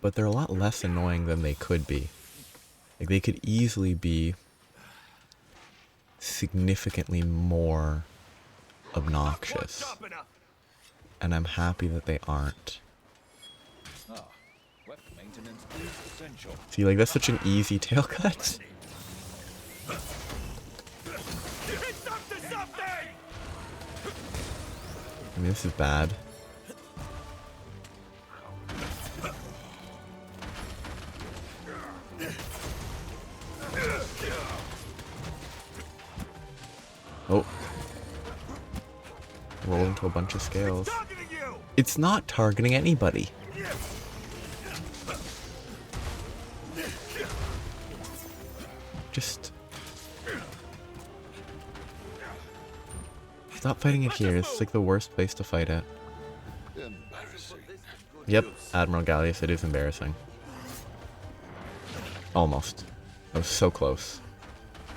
but they're a lot less annoying than they could be. Like, they could easily be significantly more obnoxious. And I'm happy that they aren't. See, like, that's such an easy tail cut. I mean, this is bad. Oh. Roll into a bunch of scales. It's not targeting anybody. Just stop fighting it here. It's like the worst place to fight it. Yep, Admiral Galleus, it is embarrassing. Almost. I was so close.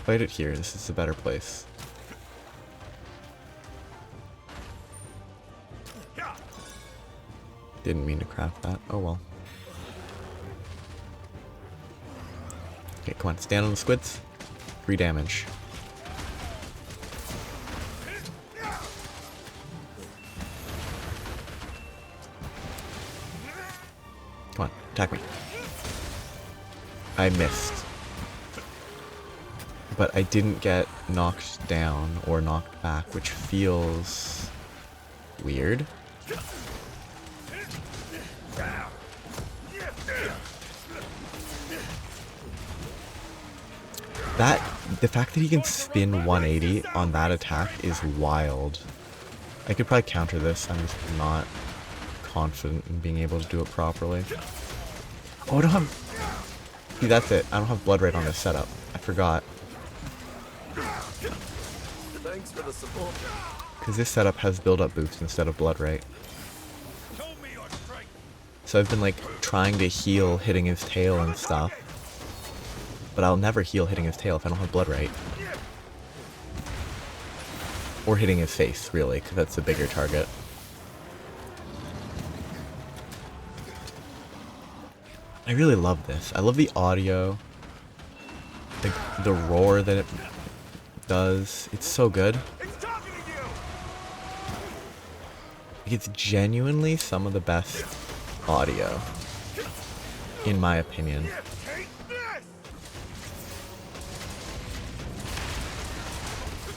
Fight it here. This is a better place. Didn't mean to craft that. Oh well. Okay, come on. Stand on the squids. 3 damage. Come on. Attack me. I missed. But I didn't get knocked down or knocked back, which feels weird. The fact that he can spin 180 on that attack is wild. I could probably counter this, I'm just not confident in being able to do it properly. Oh, I don't have... See, that's it. I don't have blood rate on this setup. I forgot. Thanks for the support. Because this setup has build-up boost instead of blood rate. So I've been like trying to heal hitting his tail and stuff. But I'll never heal hitting his tail if I don't have blood rate. Or hitting his face, really, because that's the bigger target. I really love this. I love the audio. The roar that it does. It's so good. It's genuinely some of the best audio, in my opinion.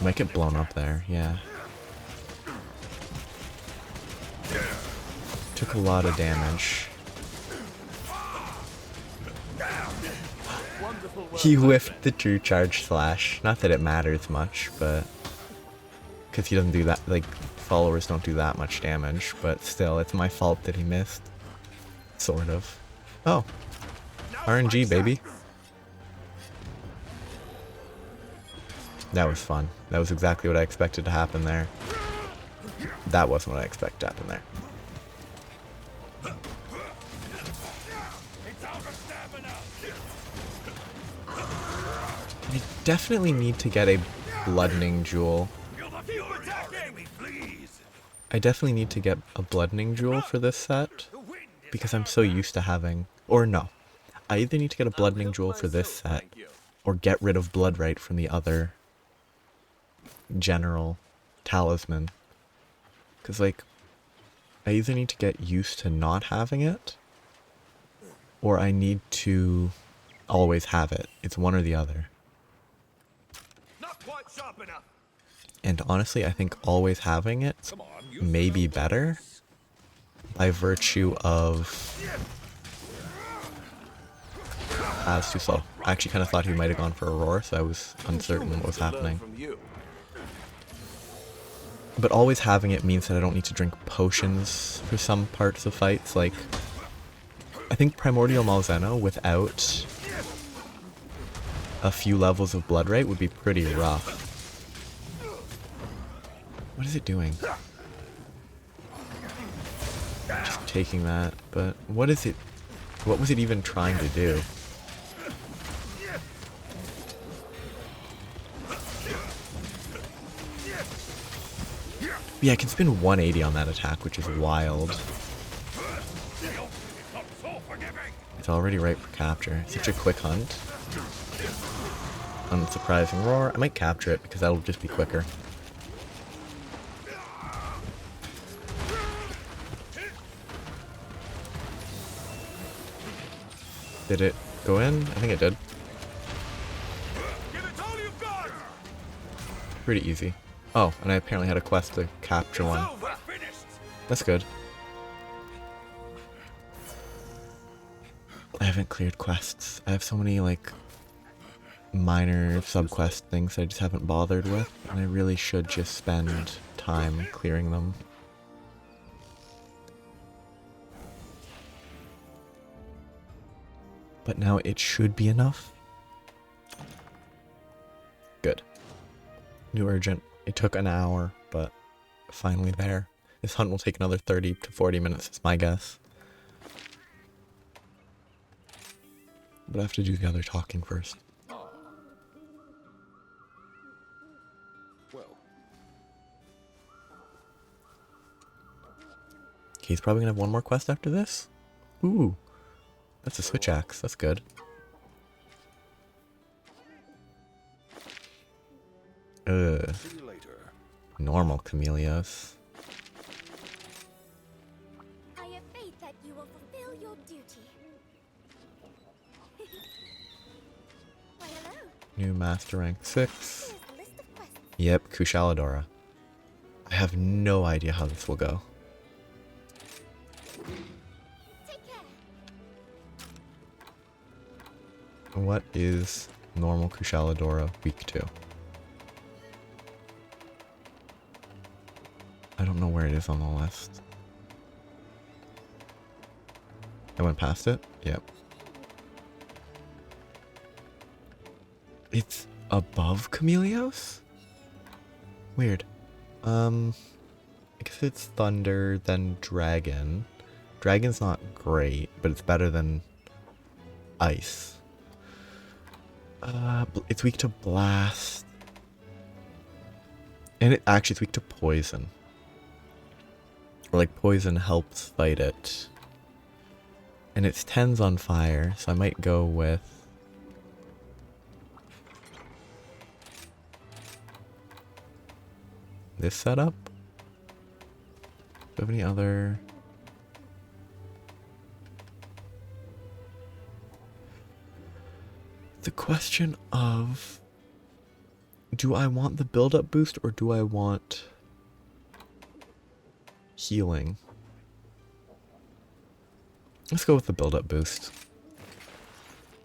Might get blown up there, yeah. Took a lot of damage. He whiffed the true charge slash. Not that it matters much, but... because he doesn't do that, like, followers don't do that much damage, but still, it's my fault that he missed. Sort of. Oh. RNG, baby. That was fun. That was exactly what I expected to happen there. That wasn't what I expected to happen there. I definitely need to get a bloodening jewel. I definitely need to get a bloodening jewel for this set, because I'm so used to having... or no. I either need to get a bloodening jewel for this set, or get rid of blood rate from the other general talisman. Because, like, I either need to get used to not having it, or I need to always have it. It's one or the other. Not quite sharp enough. And honestly, I think always having it may be better by virtue of... it's too slow. I actually kind of thought he might have gone for a roar, so I was uncertain what was happening. But always having it means that I don't need to drink potions for some parts of fights. Like, I think Primordial Malzeno without a few levels of blood rate would be pretty rough. What is it doing? Just taking that, but what is it? What was it even trying to do? Yeah, I can spin 180 on that attack, which is wild. It's already ripe for capture. Such a quick hunt. Unsurprising roar. I might capture it because that'll just be quicker. Did it go in? I think it did. Pretty easy. Oh, and I apparently had a quest to capture one. That's good. I haven't cleared quests. I have so many, like, minor subquest things I just haven't bothered with, and I really should just spend time clearing them. But now it should be enough. Good. New urgent. It took an hour, but finally there. This hunt will take another 30 to 40 minutes, is my guess. But I have to do the other talking first. Well. Okay, he's probably gonna have one more quest after this. Ooh, that's a switch axe. That's good. See you later. Normal Chameleos. I have faith that you will fulfill your duty. Why, hello. New master rank 6. Here's the list of quests. Yep, Kushala Daora. I have no idea how this will go. Take care. What is normal Kushala Daora week 2? I don't know where it is on the list. I went past it? Yep. It's above Chameleos? Weird. I guess it's Thunder, then Dragon. Dragon's not great, but it's better than Ice. It's weak to Blast. And it's weak to Poison. Or like Poison helps fight it. And it's 10's on fire, so I might go with... this setup? Do you have any other... The question of... do I want the build-up boost or do I want... healing? Let's go with the build-up boost.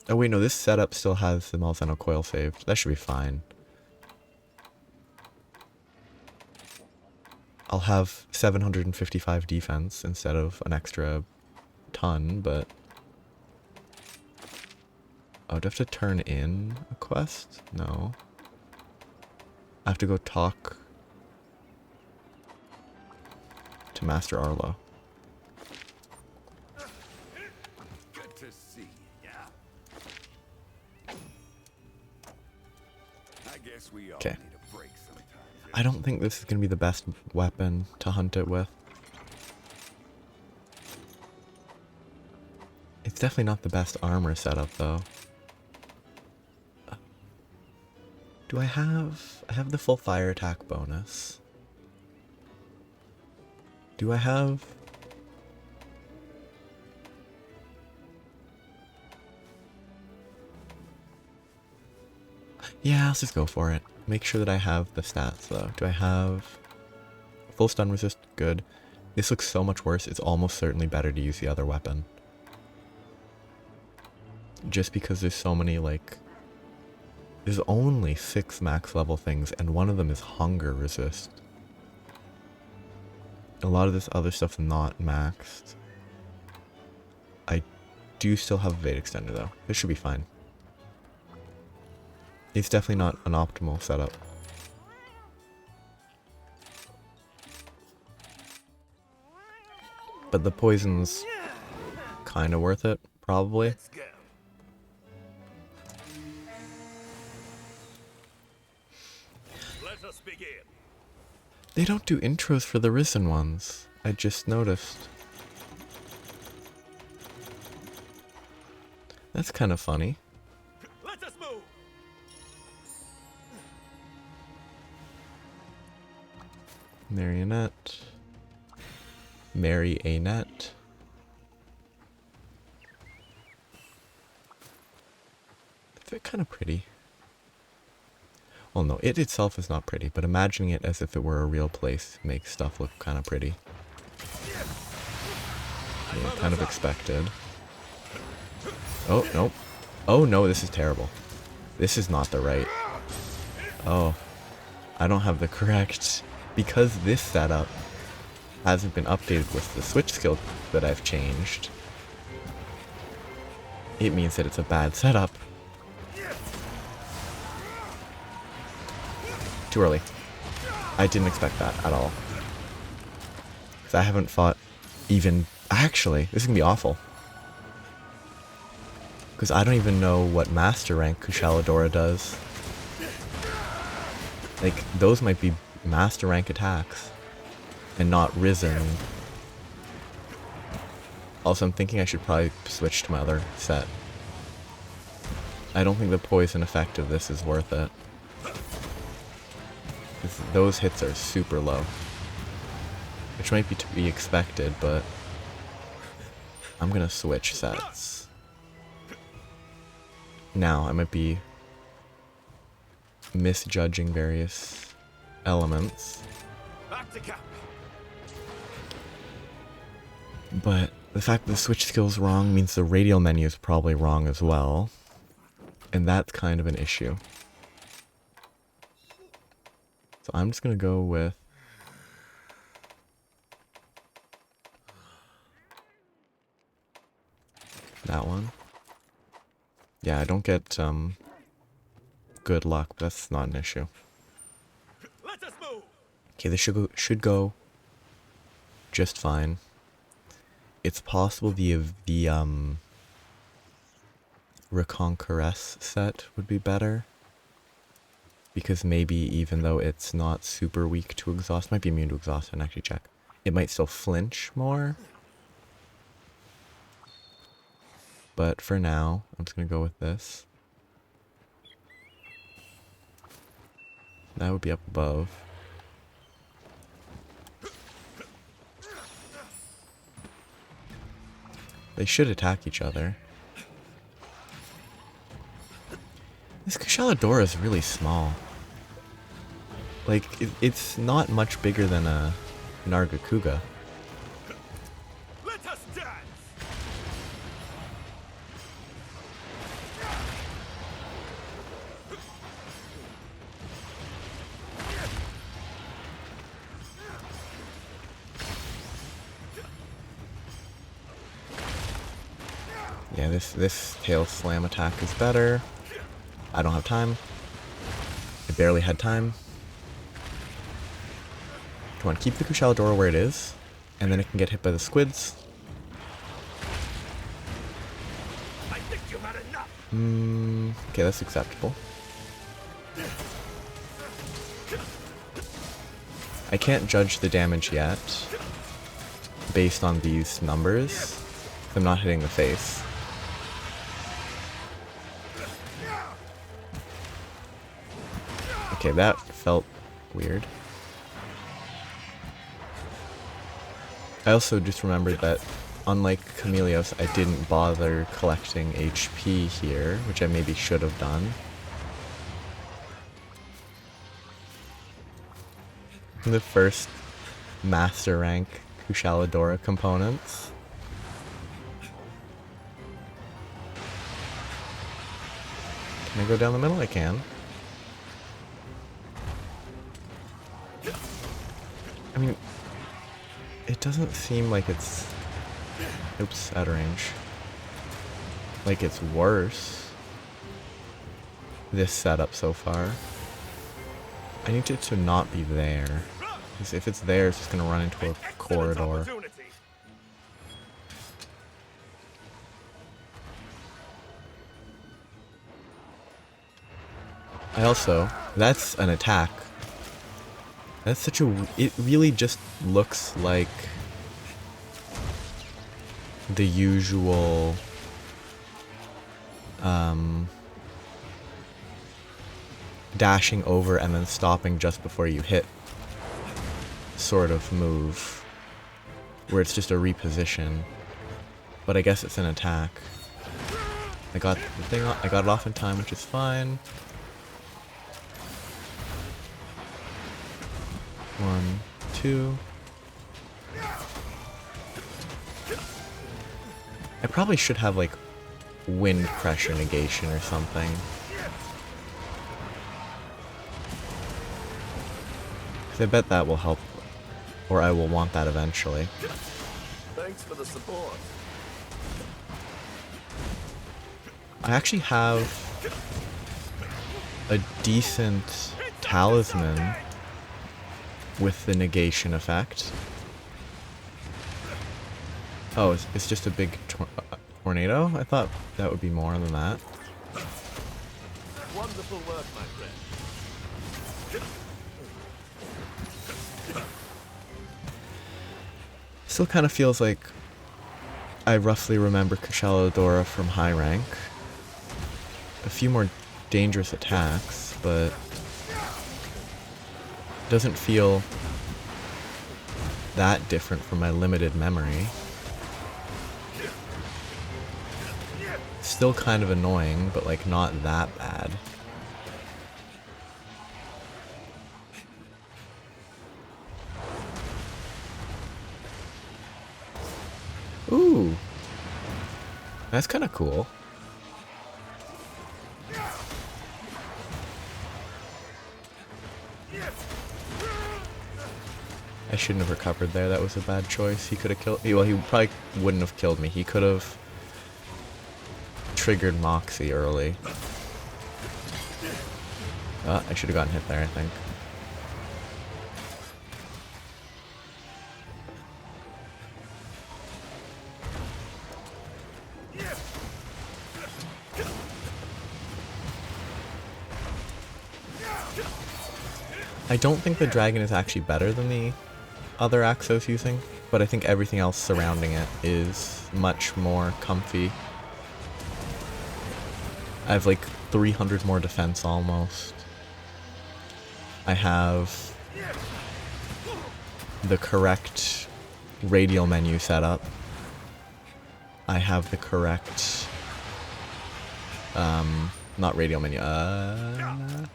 Oh wait, no, this setup still has the Malzeno coil saved. That should be fine. I'll have 755 defense instead of an extra ton, but... oh, do I have to turn in a quest? No. I have to go talk to Master Arlo. Good to see ya. I guess we all 'Kay. need a break sometimes. I don't think this is going to be the best weapon to hunt it with. It's definitely not the best armor setup, though. Do I have... I have the full fire attack bonus. Do I have... yeah, let's just go for it. Make sure that I have the stats, though. Do I have... full stun resist? Good. This looks so much worse. It's almost certainly better to use the other weapon. Just because there's so many, like... there's only 6 max level things, and one of them is hunger resist. A lot of this other stuff's not maxed. I do still have a Evade Extender, though. This should be fine. It's definitely not an optimal setup. But the poison's kind of worth it, probably. Let's go. Let us begin. They don't do intros for the Risen ones. I just noticed. That's kind of funny. Let us move. Marionette. Marionette. They're kind of pretty. Well, no, it itself is not pretty, but imagining it as if it were a real place makes stuff look kind of pretty. Yeah, kind of expected. Oh, nope. Oh, no, this is terrible. This is not the right. Oh. I don't have the correct... Because this setup hasn't been updated with the switch skill that I've changed, it means that it's a bad setup. Too early. I didn't expect that at all. Because I haven't fought even... Actually, this is going to be awful. Because I don't even know what master rank Kushala Daora does. Like, those might be master rank attacks. And not Risen. Also, I'm thinking I should probably switch to my other set. I don't think the poison effect of this is worth it. Those hits are super low. Which might be to be expected, but... I'm gonna switch sets. Now, I might be misjudging various elements. But the fact that the switch skill is wrong means the radial menu is probably wrong as well. And that's kind of an issue. So I'm just gonna go with... that one. Yeah, I don't get good luck, but that's not an issue. Okay, this should go just fine. It's possible the Reconqueress set would be better. Because maybe even though it's not super weak to exhaust, might be immune to exhaust, and actually check. It might still flinch more. But for now, I'm just gonna go with this. That would be up above. They should attack each other. This Kushala Daora is really small. Like, it's not much bigger than a Nargacuga. Let us dance. Yeah, this tail slam attack is better. I don't have time. I barely had time. Come on, keep the Kushala Daora where it is, and then it can get hit by the squids. I think you've had enough. Okay, that's acceptable. I can't judge the damage yet, based on these numbers. I'm not hitting the face. Okay, that felt weird. I also just remembered that, unlike Chameleos, I didn't bother collecting HP here, which I maybe should have done. The first master rank Kushala Daora components. Can I go down the middle? I can. I mean, it doesn't seem like it's... Oops, out of range. Like it's worse. This setup so far. I need it to not be there. Because if it's there, it's just going to run into a corridor. I also... That's an attack. That's such a... It really just looks like the usual... dashing over and then stopping just before you hit sort of move. Where it's just a reposition. But I guess it's an attack. I got the thing off, I got it off in time, which is fine. 1, 2. I probably should have like wind pressure negation or something. Cause I bet that will help, or I will want that eventually. Thanks for the support. I actually have a decent talisman with the negation effect. Oh, it's just a big tornado? I thought that would be more than that. Wonderful work, my friend. Still kind of feels like I roughly remember Kushala Daora from high rank. A few more dangerous attacks, but doesn't feel that different from my limited memory. Still kind of annoying, but like not that bad. Ooh, that's kind of cool. I shouldn't have recovered there. That was a bad choice. He could have killed... Well, he probably wouldn't have killed me. He could have triggered Moxie early. I should have gotten hit there, I think. I don't think the dragon is actually better than the other axe I was using, but I think everything else surrounding it is much more comfy. I have like 300 more defense almost. I have the correct radial menu set up. I have the correct, not radial menu, I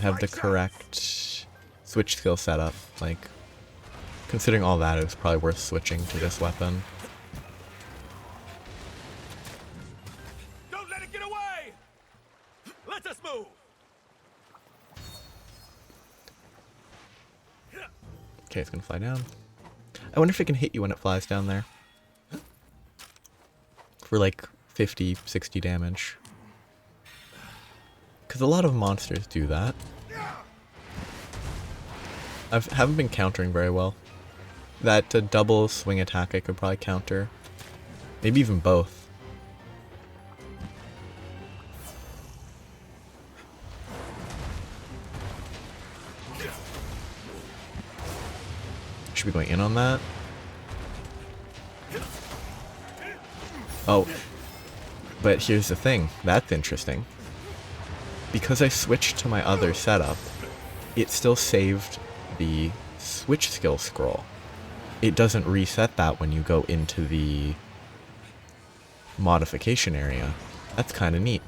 have the correct switch skill setup. Like, considering all that, it was probably worth switching to this weapon. Don't let it get away! Let us move! Okay, it's gonna fly down. I wonder if it can hit you when it flies down there. For like 50, 60 damage. Because a lot of monsters do that. I haven't been countering very well. That double swing attack I could probably counter. Maybe even both. Should be going in on that. Oh. But here's the thing. That's interesting. Because I switched to my other setup, it still saved the switch skill scroll. It doesn't reset that when you go into the modification area. That's kind of neat.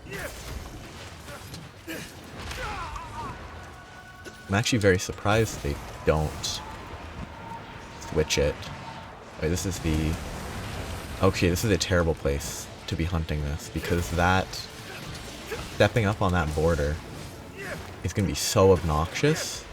I'm actually very surprised they don't switch it. Wait, this is the... Okay, this is a terrible place to be hunting this, because that... Stepping up on that border is going to be so obnoxious.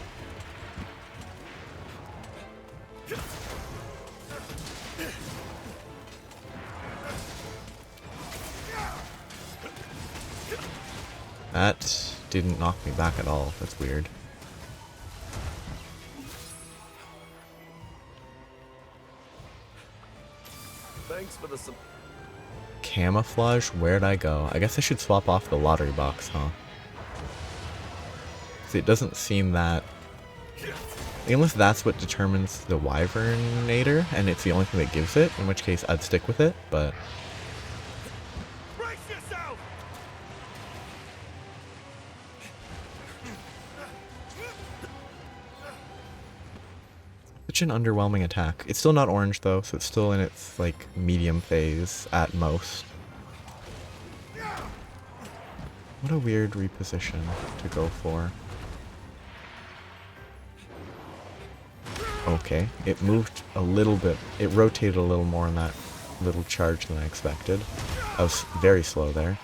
That didn't knock me back at all. That's weird. Thanks for the Camouflage? Where'd I go? I guess I should swap off the lottery box, huh? 'Cause it doesn't seem that Unless that's what determines the Wyvernator, and it's the only thing that gives it, in which case I'd stick with it, but... Brace yourself! Such an underwhelming attack. It's still not orange though, so it's still in its, like, medium phase at most. What a weird reposition to go for. Okay, it moved a little bit. It rotated a little more in that little charge than I expected. I was very slow there.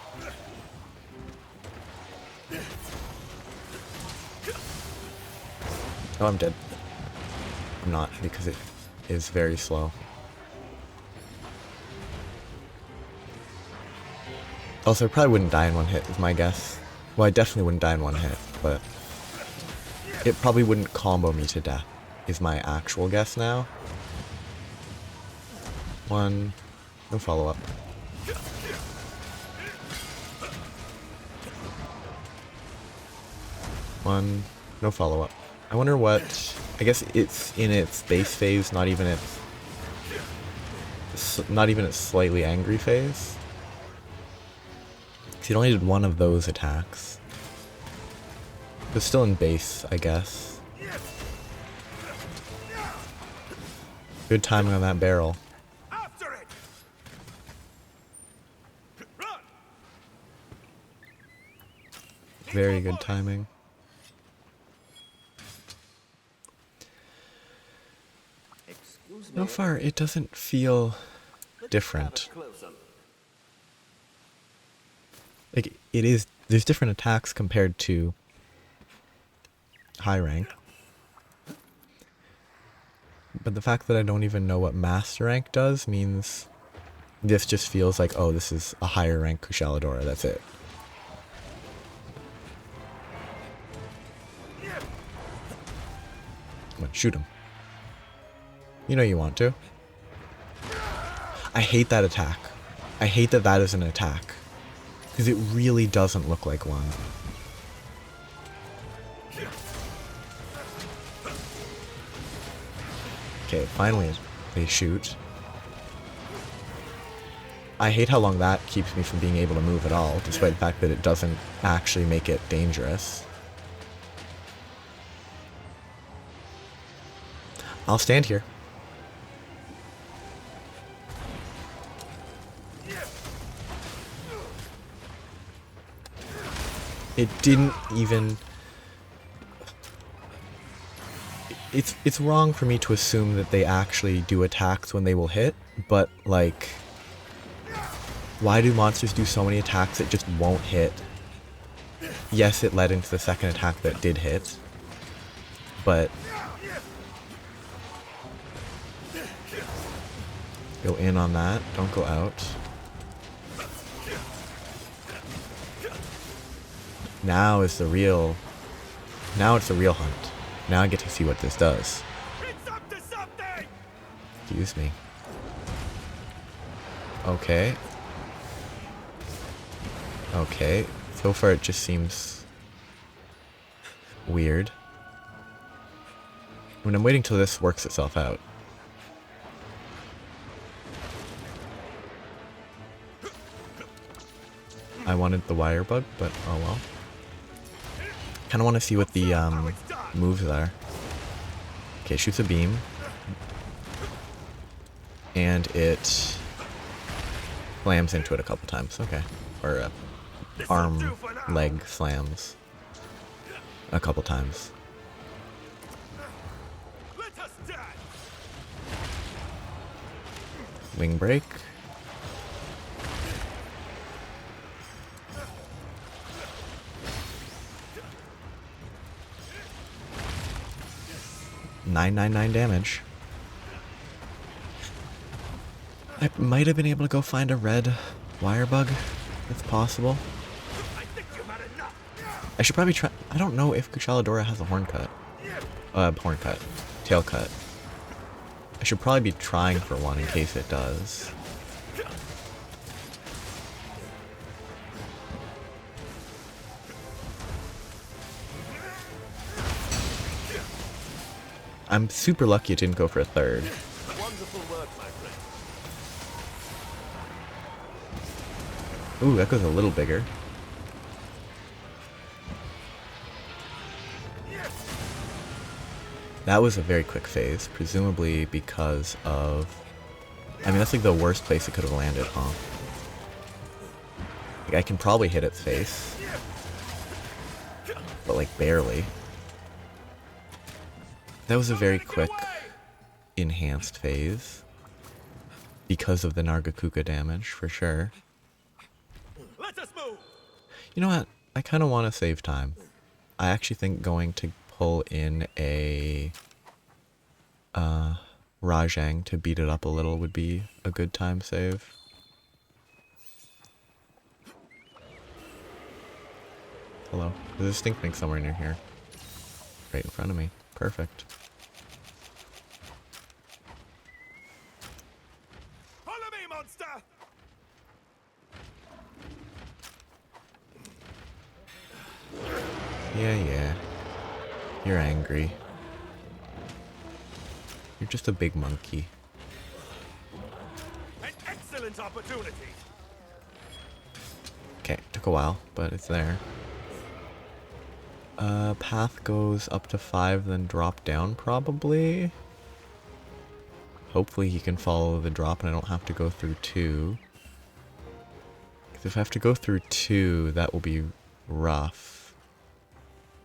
Oh, I'm dead. I'm not, because it is very slow. Also, I probably wouldn't die in one hit, is my guess. Well, I definitely wouldn't die in one hit, but it probably wouldn't combo me to death, is my actual guess now. One, no follow-up. One, no follow-up. I wonder what... I guess it's in its base phase, not even its slightly angry phase. It only did one of those attacks. But still in base, I guess. Good timing on that barrel. After it! Run! Very good timing. Excuse me. So far, it doesn't feel different. Have a close-up. Like, it is... There's different attacks compared to high rank. But the fact that I don't even know what master rank does means this just feels like, oh, this is a higher rank Kushala Daora, that's it. Come on, shoot him. You know you want to. I hate that attack. I hate that that is an attack. Because it really doesn't look like one. Okay, finally they shoot. I hate how long that keeps me from being able to move at all, despite the fact that it doesn't actually make it dangerous. I'll stand here. It didn't even... It's wrong for me to assume that they actually do attacks when they will hit, but, like... Why do monsters do so many attacks that just won't hit? Yes, it led into the second attack that did hit, but... Go in on that, don't go out. Now is the real... Now it's the real hunt. Now I get to see what this does. It's up to something! Excuse me. Okay. Okay. So far it just seems... weird. When I'm waiting till this works itself out. I wanted the wire bug, but oh well. Kind of want to see what the moves are. Okay, shoots a beam. And it slams into it a couple times. Okay. Or arm, leg slams a couple times. Let us die! Wing break. $999 damage. I might have been able to go find a red wire bug. It's possible. I think you've had enough! I should probably try... I don't know if Kushala Daora has a horn cut. Horn cut. Tail cut. I should probably be trying for one in case it does. I'm super lucky it didn't go for a third. Wonderful work, my friend. Ooh, that goes a little bigger. That was a very quick phase, presumably because of... I mean, that's like the worst place it could have landed, huh? Like, I can probably hit its face. But, like, barely. That was a very quick, enhanced phase. Because of the Nargacuga damage, for sure. Let us move. You know what? I kind of want to save time. I actually think going to pull in a Rajang to beat it up a little would be a good time save. Hello. There's a stink thing somewhere near here. Right in front of me. Perfect. Follow me, monster. Yeah. You're angry. You're just a big monkey. An excellent opportunity. Okay, took a while, but it's there. Path goes up to 5, then drop down probably. Hopefully he can follow the drop and I don't have to go through 2. Because if I have to go through 2, that will be rough.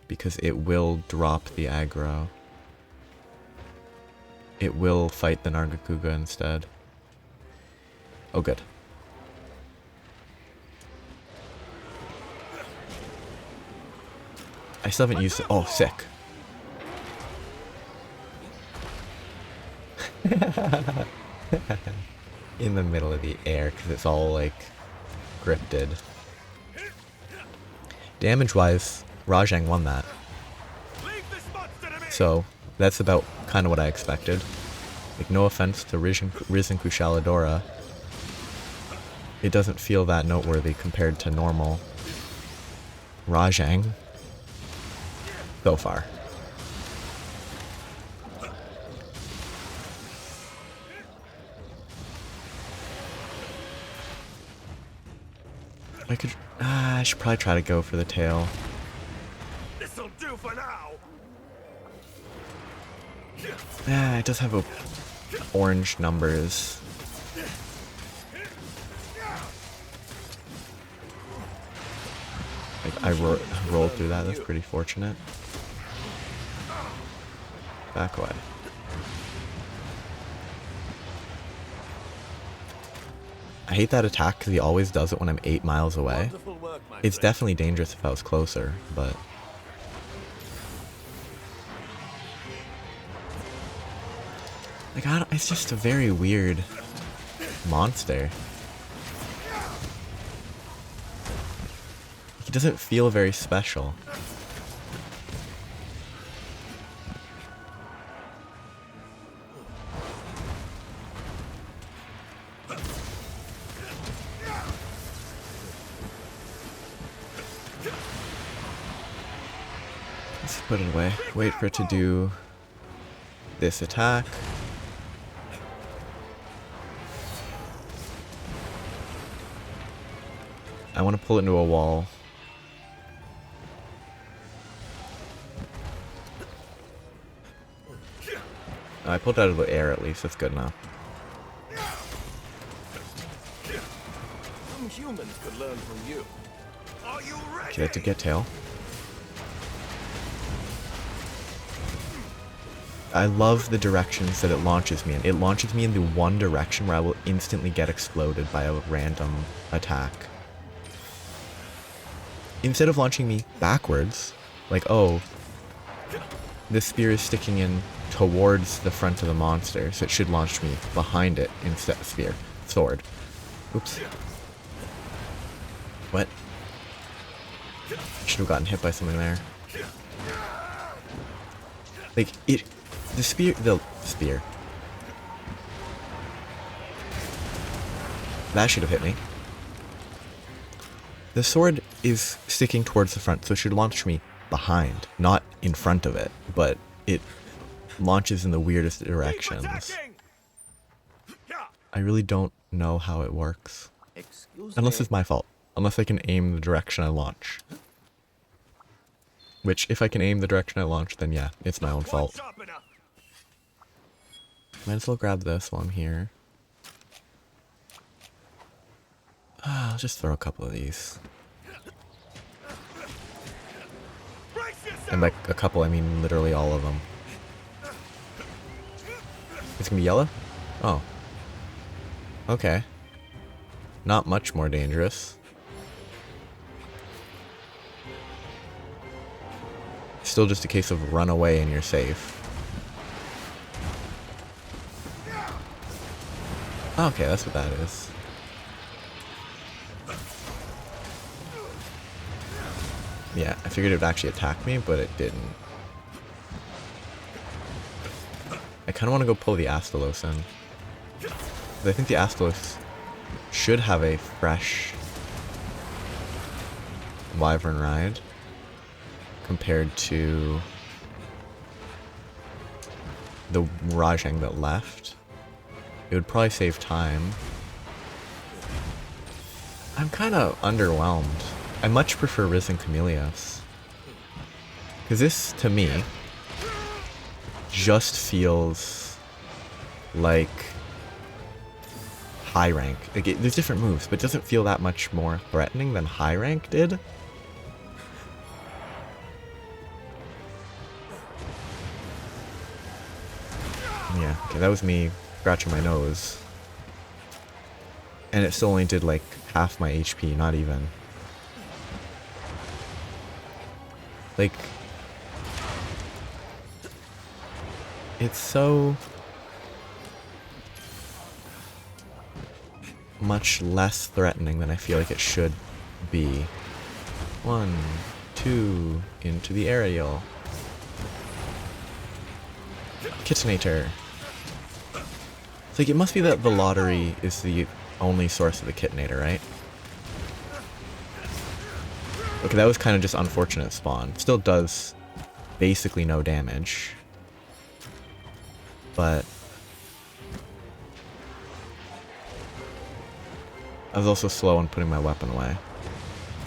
Because it will drop the aggro. It will fight the Nargacuga instead. Oh, good. I still haven't used it. Oh, sick. In the middle of the air, because it's all, like, scripted. Damage-wise, Rajang won that. So, that's about kind of what I expected. Like, no offense to Risen Kushala Daora. It doesn't feel that noteworthy compared to normal Rajang. So far. I should probably try to go for the tail. This'll do for now. It does have orange numbers. Like, I rolled through that. That's pretty fortunate. Back away. I hate that attack because he always does it when I'm 8 miles away. Wonderful work, my It's friend. definitely dangerous if I was closer, but... Like, it's just a very weird monster. He doesn't feel very special. Let's put it away. Wait for it to do this attack. I want to pull it into a wall. I pulled it out of the air at least. That's good enough. Some humans could learn from you. Are you ready? Okay, to get tail. I love the directions that it launches me in. It launches me in the one direction where I will instantly get exploded by a random attack. Instead of launching me backwards, like, oh, this spear is sticking in towards the front of the monster, so it should launch me behind it instead of sword. Oops. What? Should have gotten hit by something there. Like, the spear. That should have hit me. The sword is sticking towards the front, so it should launch me behind, not in front of it, but it launches in the weirdest directions. I really don't know how it works. Excuse Unless me. it's my fault. Unless I can aim the direction I launch. Which, if I can aim the direction I launch, then yeah, it's my own fault. Might as well grab this while I'm here. I'll just throw a couple of these. And by a couple, I mean literally all of them. It's gonna be yellow? Oh. Okay. Not much more dangerous. Still just a case of run away and you're safe. Okay, that's what that is. Yeah, I figured it would actually attack me, but it didn't. I kind of want to go pull the Astalos in. 'Cause I think the Astalos should have a fresh Wyvern ride compared to the Rajang that left. It would probably save time. I'm kind of underwhelmed. I much prefer Risen Chameleos. Because this, to me, just feels like high rank. Like there's different moves, but it doesn't feel that much more threatening than high rank did. Yeah, okay, that was me scratching my nose. And it still only did like half my HP, not even. Like, it's so much less threatening than I feel like it should be. 1, 2, into the aerial. Kitchenator. It's like, it must be that the lottery is the only source of the Kitchenator, right? Okay, that was kind of just unfortunate spawn. Still does basically no damage. But I was also slow on putting my weapon away.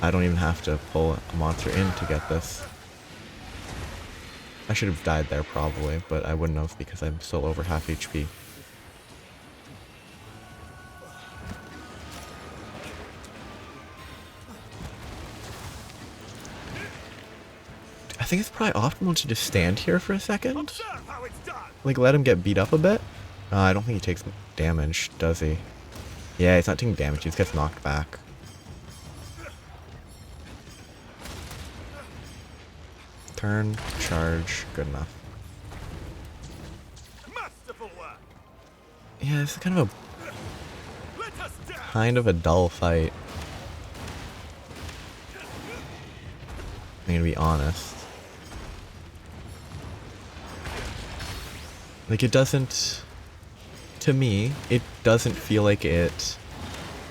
I don't even have to pull a monster in to get this. I should have died there probably, but I wouldn't have because I'm still over half HP. I think it's probably optimal to just stand here for a second. Like, let him get beat up a bit. I don't think he takes damage, does he? Yeah, he's not taking damage, he just gets knocked back. Turn, charge, good enough. Yeah, it's kind of a dull fight. I'm gonna be honest. Like, it doesn't, to me, it doesn't feel like it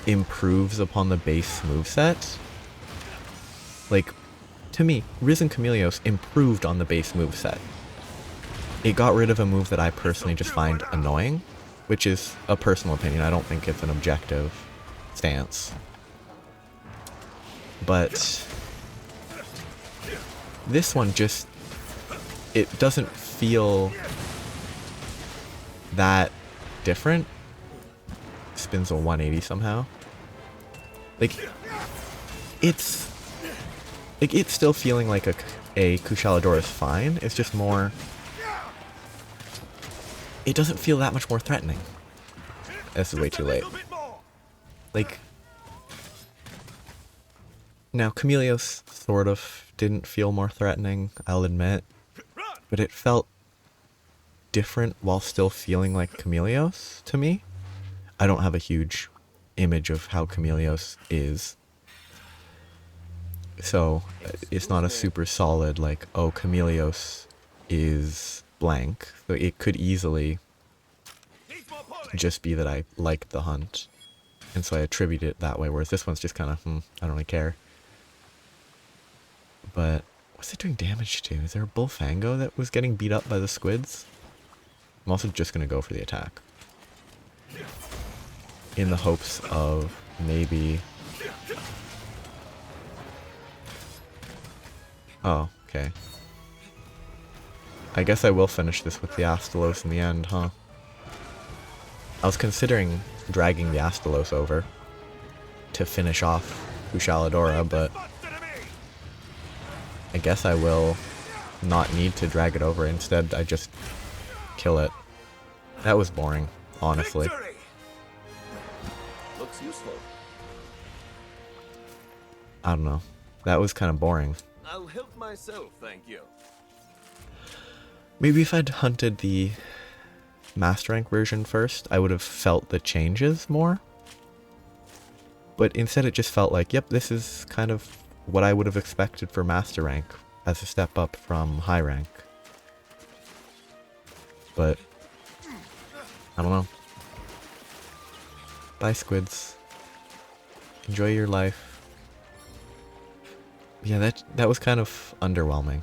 improves upon the base moveset. Like, to me, Risen Chameleos improved on the base moveset. It got rid of a move that I personally just find annoying, which is a personal opinion. I don't think it's an objective stance. But this one just, it doesn't feel that different. Spins a 180 somehow. Like, it's still feeling like a Kushala Daora is fine. It's just more, it doesn't feel that much more threatening. This is way too late. Like, now Chameleos sort of didn't feel more threatening, I'll admit, but it felt different while still feeling like Chameleos to me. I don't have a huge image of how Chameleos is, so it's not a super solid like, oh, Chameleos is blank. So it could easily just be that I liked the hunt, and so I attribute it that way, whereas this one's just kind of, I don't really care. But what's it doing damage to? Is there a Bullfango that was getting beat up by the squids? I'm also just going to go for the attack. In the hopes of maybe... Oh, okay. I guess I will finish this with the Astalos in the end, huh? I was considering dragging the Astalos over to finish off Kushala Daora, but I guess I will not need to drag it over. Instead, I just kill it. That was boring, honestly. Victory! Looks useful. I don't know. That was kind of boring. I'll help myself, thank you. Maybe if I'd hunted the Master Rank version first, I would have felt the changes more. But instead it just felt like, yep, this is kind of what I would have expected for Master Rank as a step up from High Rank. But I don't know. Bye, squids. Enjoy your life. Yeah, that was kind of underwhelming.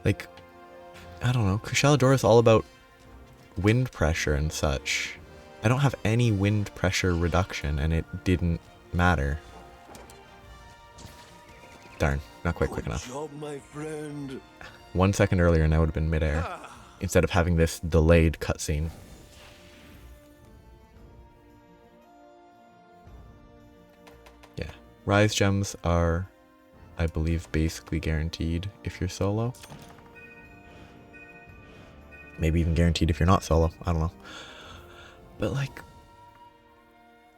Like, I don't know, Kushala Daora is all about wind pressure and such. I don't have any wind pressure reduction, and it didn't matter. Darn, not quite quick enough. Good job, my friend. 1 second earlier and I would have been midair, instead of having this delayed cutscene. Yeah, Rise gems are, I believe, basically guaranteed if you're solo. Maybe even guaranteed if you're not solo, I don't know. But like,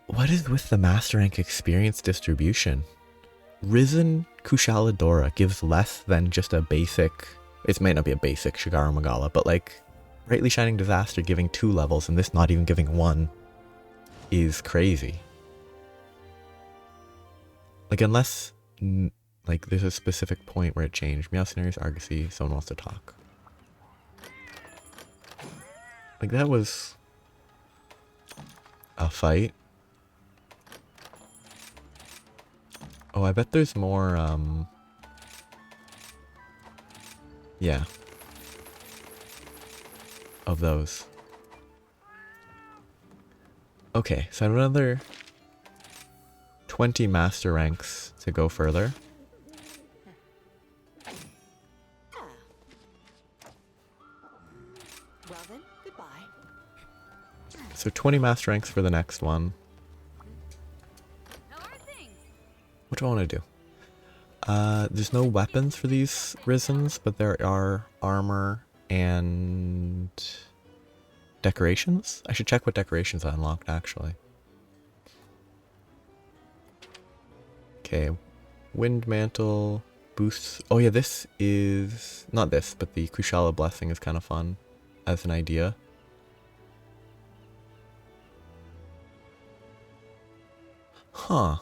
what is with the Master Rank experience distribution? Risen Kushala Daora gives less than just a basic, it might not be a basic Shigaru Magala, but like Brightly Shining Disaster giving 2 levels and this not even giving 1 is crazy. Like, unless like there's a specific point where it changed. Meow Scenarios, Argosy, someone wants to talk. Like, that was a fight. Oh, I bet there's more, yeah. Of those. Okay, so I have another 20 master ranks to go further. Well then, goodbye. So 20 master ranks for the next one. How are things? What do I want to do? There's no weapons for these Risens, but there are armor and decorations. I should check what decorations I unlocked, actually. Okay, Wind Mantle boosts. Oh yeah, this is not this, but the Kushala Blessing is kind of fun as an idea. Huh.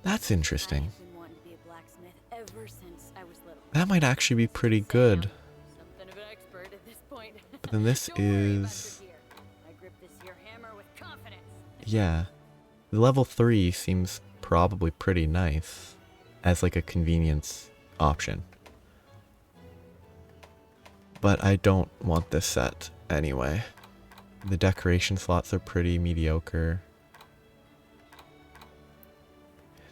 That's interesting. I've been wanting to be a blacksmith ever since I was little. That might actually be pretty good. Something of an expert at this point. But then this Don't worry about is... your gear. I grip this here hammer with confidence. Yeah. The level 3 seems probably pretty nice as like a convenience option. But I don't want this set anyway. The decoration slots are pretty mediocre.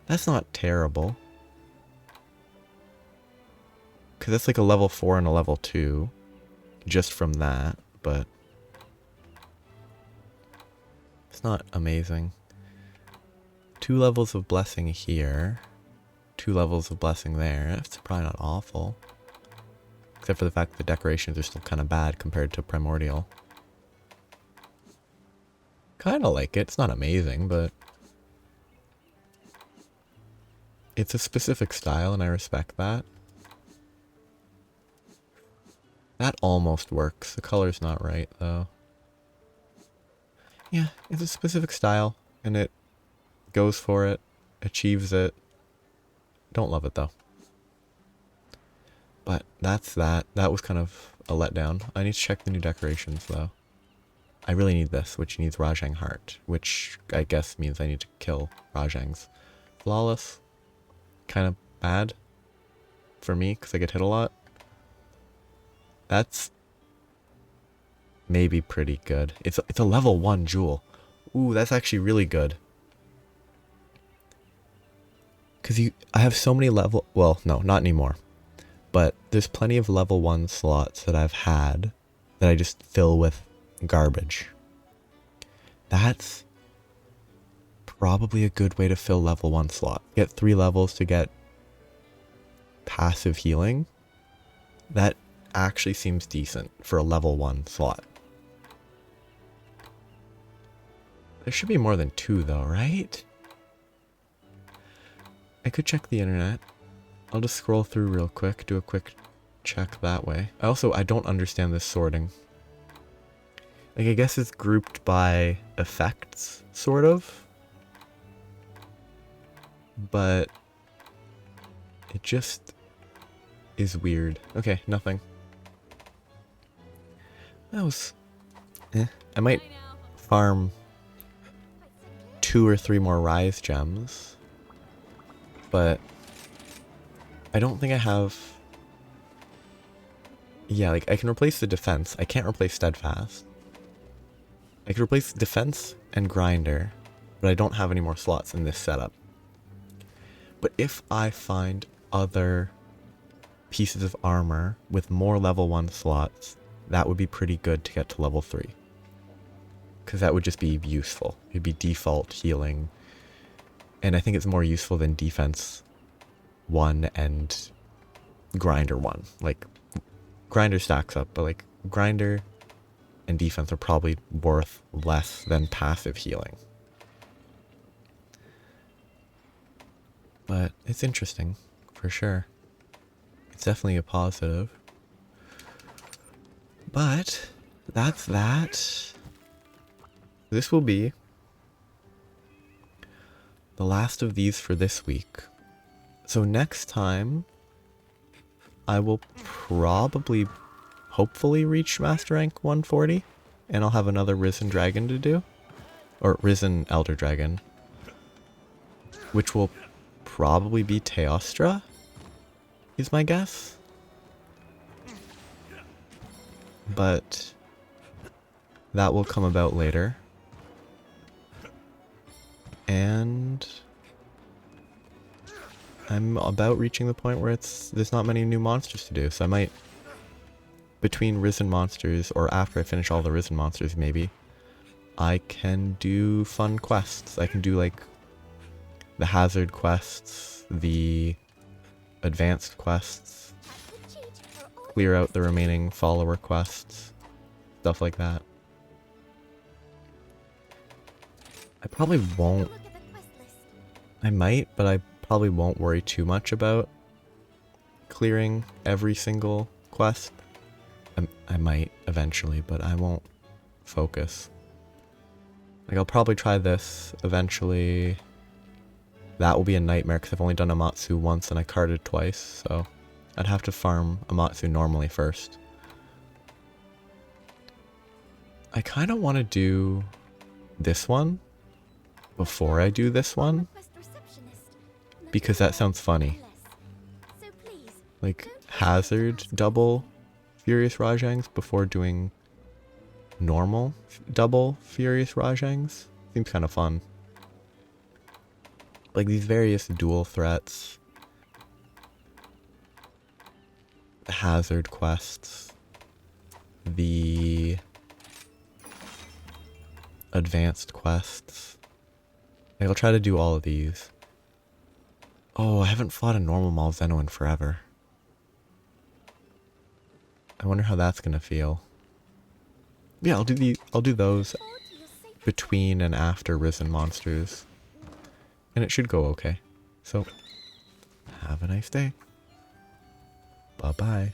That's not terrible. Because that's like a level 4 and a level 2. Just from that, but... it's not amazing. 2 levels of blessing here. 2 levels of blessing there. That's probably not awful. Except for the fact that the decorations are still kind of bad compared to Primordial. Kind of like it. It's not amazing, but... it's a specific style, and I respect that. That almost works. The color's not right, though. Yeah, it's a specific style, and it goes for it, achieves it. Don't love it, though. But that's that. That was kind of a letdown. I need to check the new decorations, though. I really need this, which needs Rajang Heart, which I guess means I need to kill Rajangs. flawless. Kind of bad for me because I get hit a lot. That's maybe pretty good. It's a level 1 jewel. Ooh, that's actually really good. Because I have so many level... Well, no, not anymore. But there's plenty of level 1 slots that I've had that I just fill with garbage. That's probably a good way to fill level 1 slot. Get 3 levels to get passive healing. That actually seems decent for a level 1 slot. There should be more than 2 though, right? I could check the internet. I'll just scroll through real quick, do a quick check that way. I don't understand this sorting. Like, I guess it's grouped by effects, sort of. But it just is weird. Okay, nothing. That was... I might farm 2 or 3 more Rise gems. But I don't think I have... Yeah, like, I can replace the defense. I can't replace steadfast. I can replace defense and grinder, but I don't have any more slots in this setup. But if I find other pieces of armor with more level 1 slots, that would be pretty good to get to level 3. Because that would just be useful. It'd be default healing. And I think it's more useful than defense 1 and grinder 1. Like, grinder stacks up, but like, grinder and defense are probably worth less than passive healing. But it's interesting, for sure. It's definitely a positive. But that's that. This will be the last of these for this week. So next time, I will probably, hopefully reach Master Rank 140, and I'll have another Risen Dragon to do. Or Risen Elder Dragon. Which will probably be Teostra, is my guess. But that will come about later. And I'm about reaching the point where there's not many new monsters to do, so I might, between Risen monsters, or after I finish all the Risen monsters maybe, I can do fun quests. I can do like the Hazard quests, the advanced quests, clear out the remaining follower quests, stuff like that. I probably won't. I might, but I probably won't worry too much about clearing every single quest. I might eventually, but I won't focus. Like, I'll probably try this eventually. That will be a nightmare because I've only done Amatsu once and I carded twice, so I'd have to farm Amatsu normally first. I kind of want to do this one before I do this one, because that sounds funny. Like, Hazard double Furious Rajangs before doing normal double Furious Rajangs. Seems kind of fun. Like, these various dual threats, the Hazard quests, the advanced quests. Like, I'll try to do all of these. Oh, I haven't fought a normal Malzeno in forever. I wonder how that's gonna feel. Yeah, I'll do those between and after Risen monsters. And it should go okay. So, have a nice day. Bye-bye.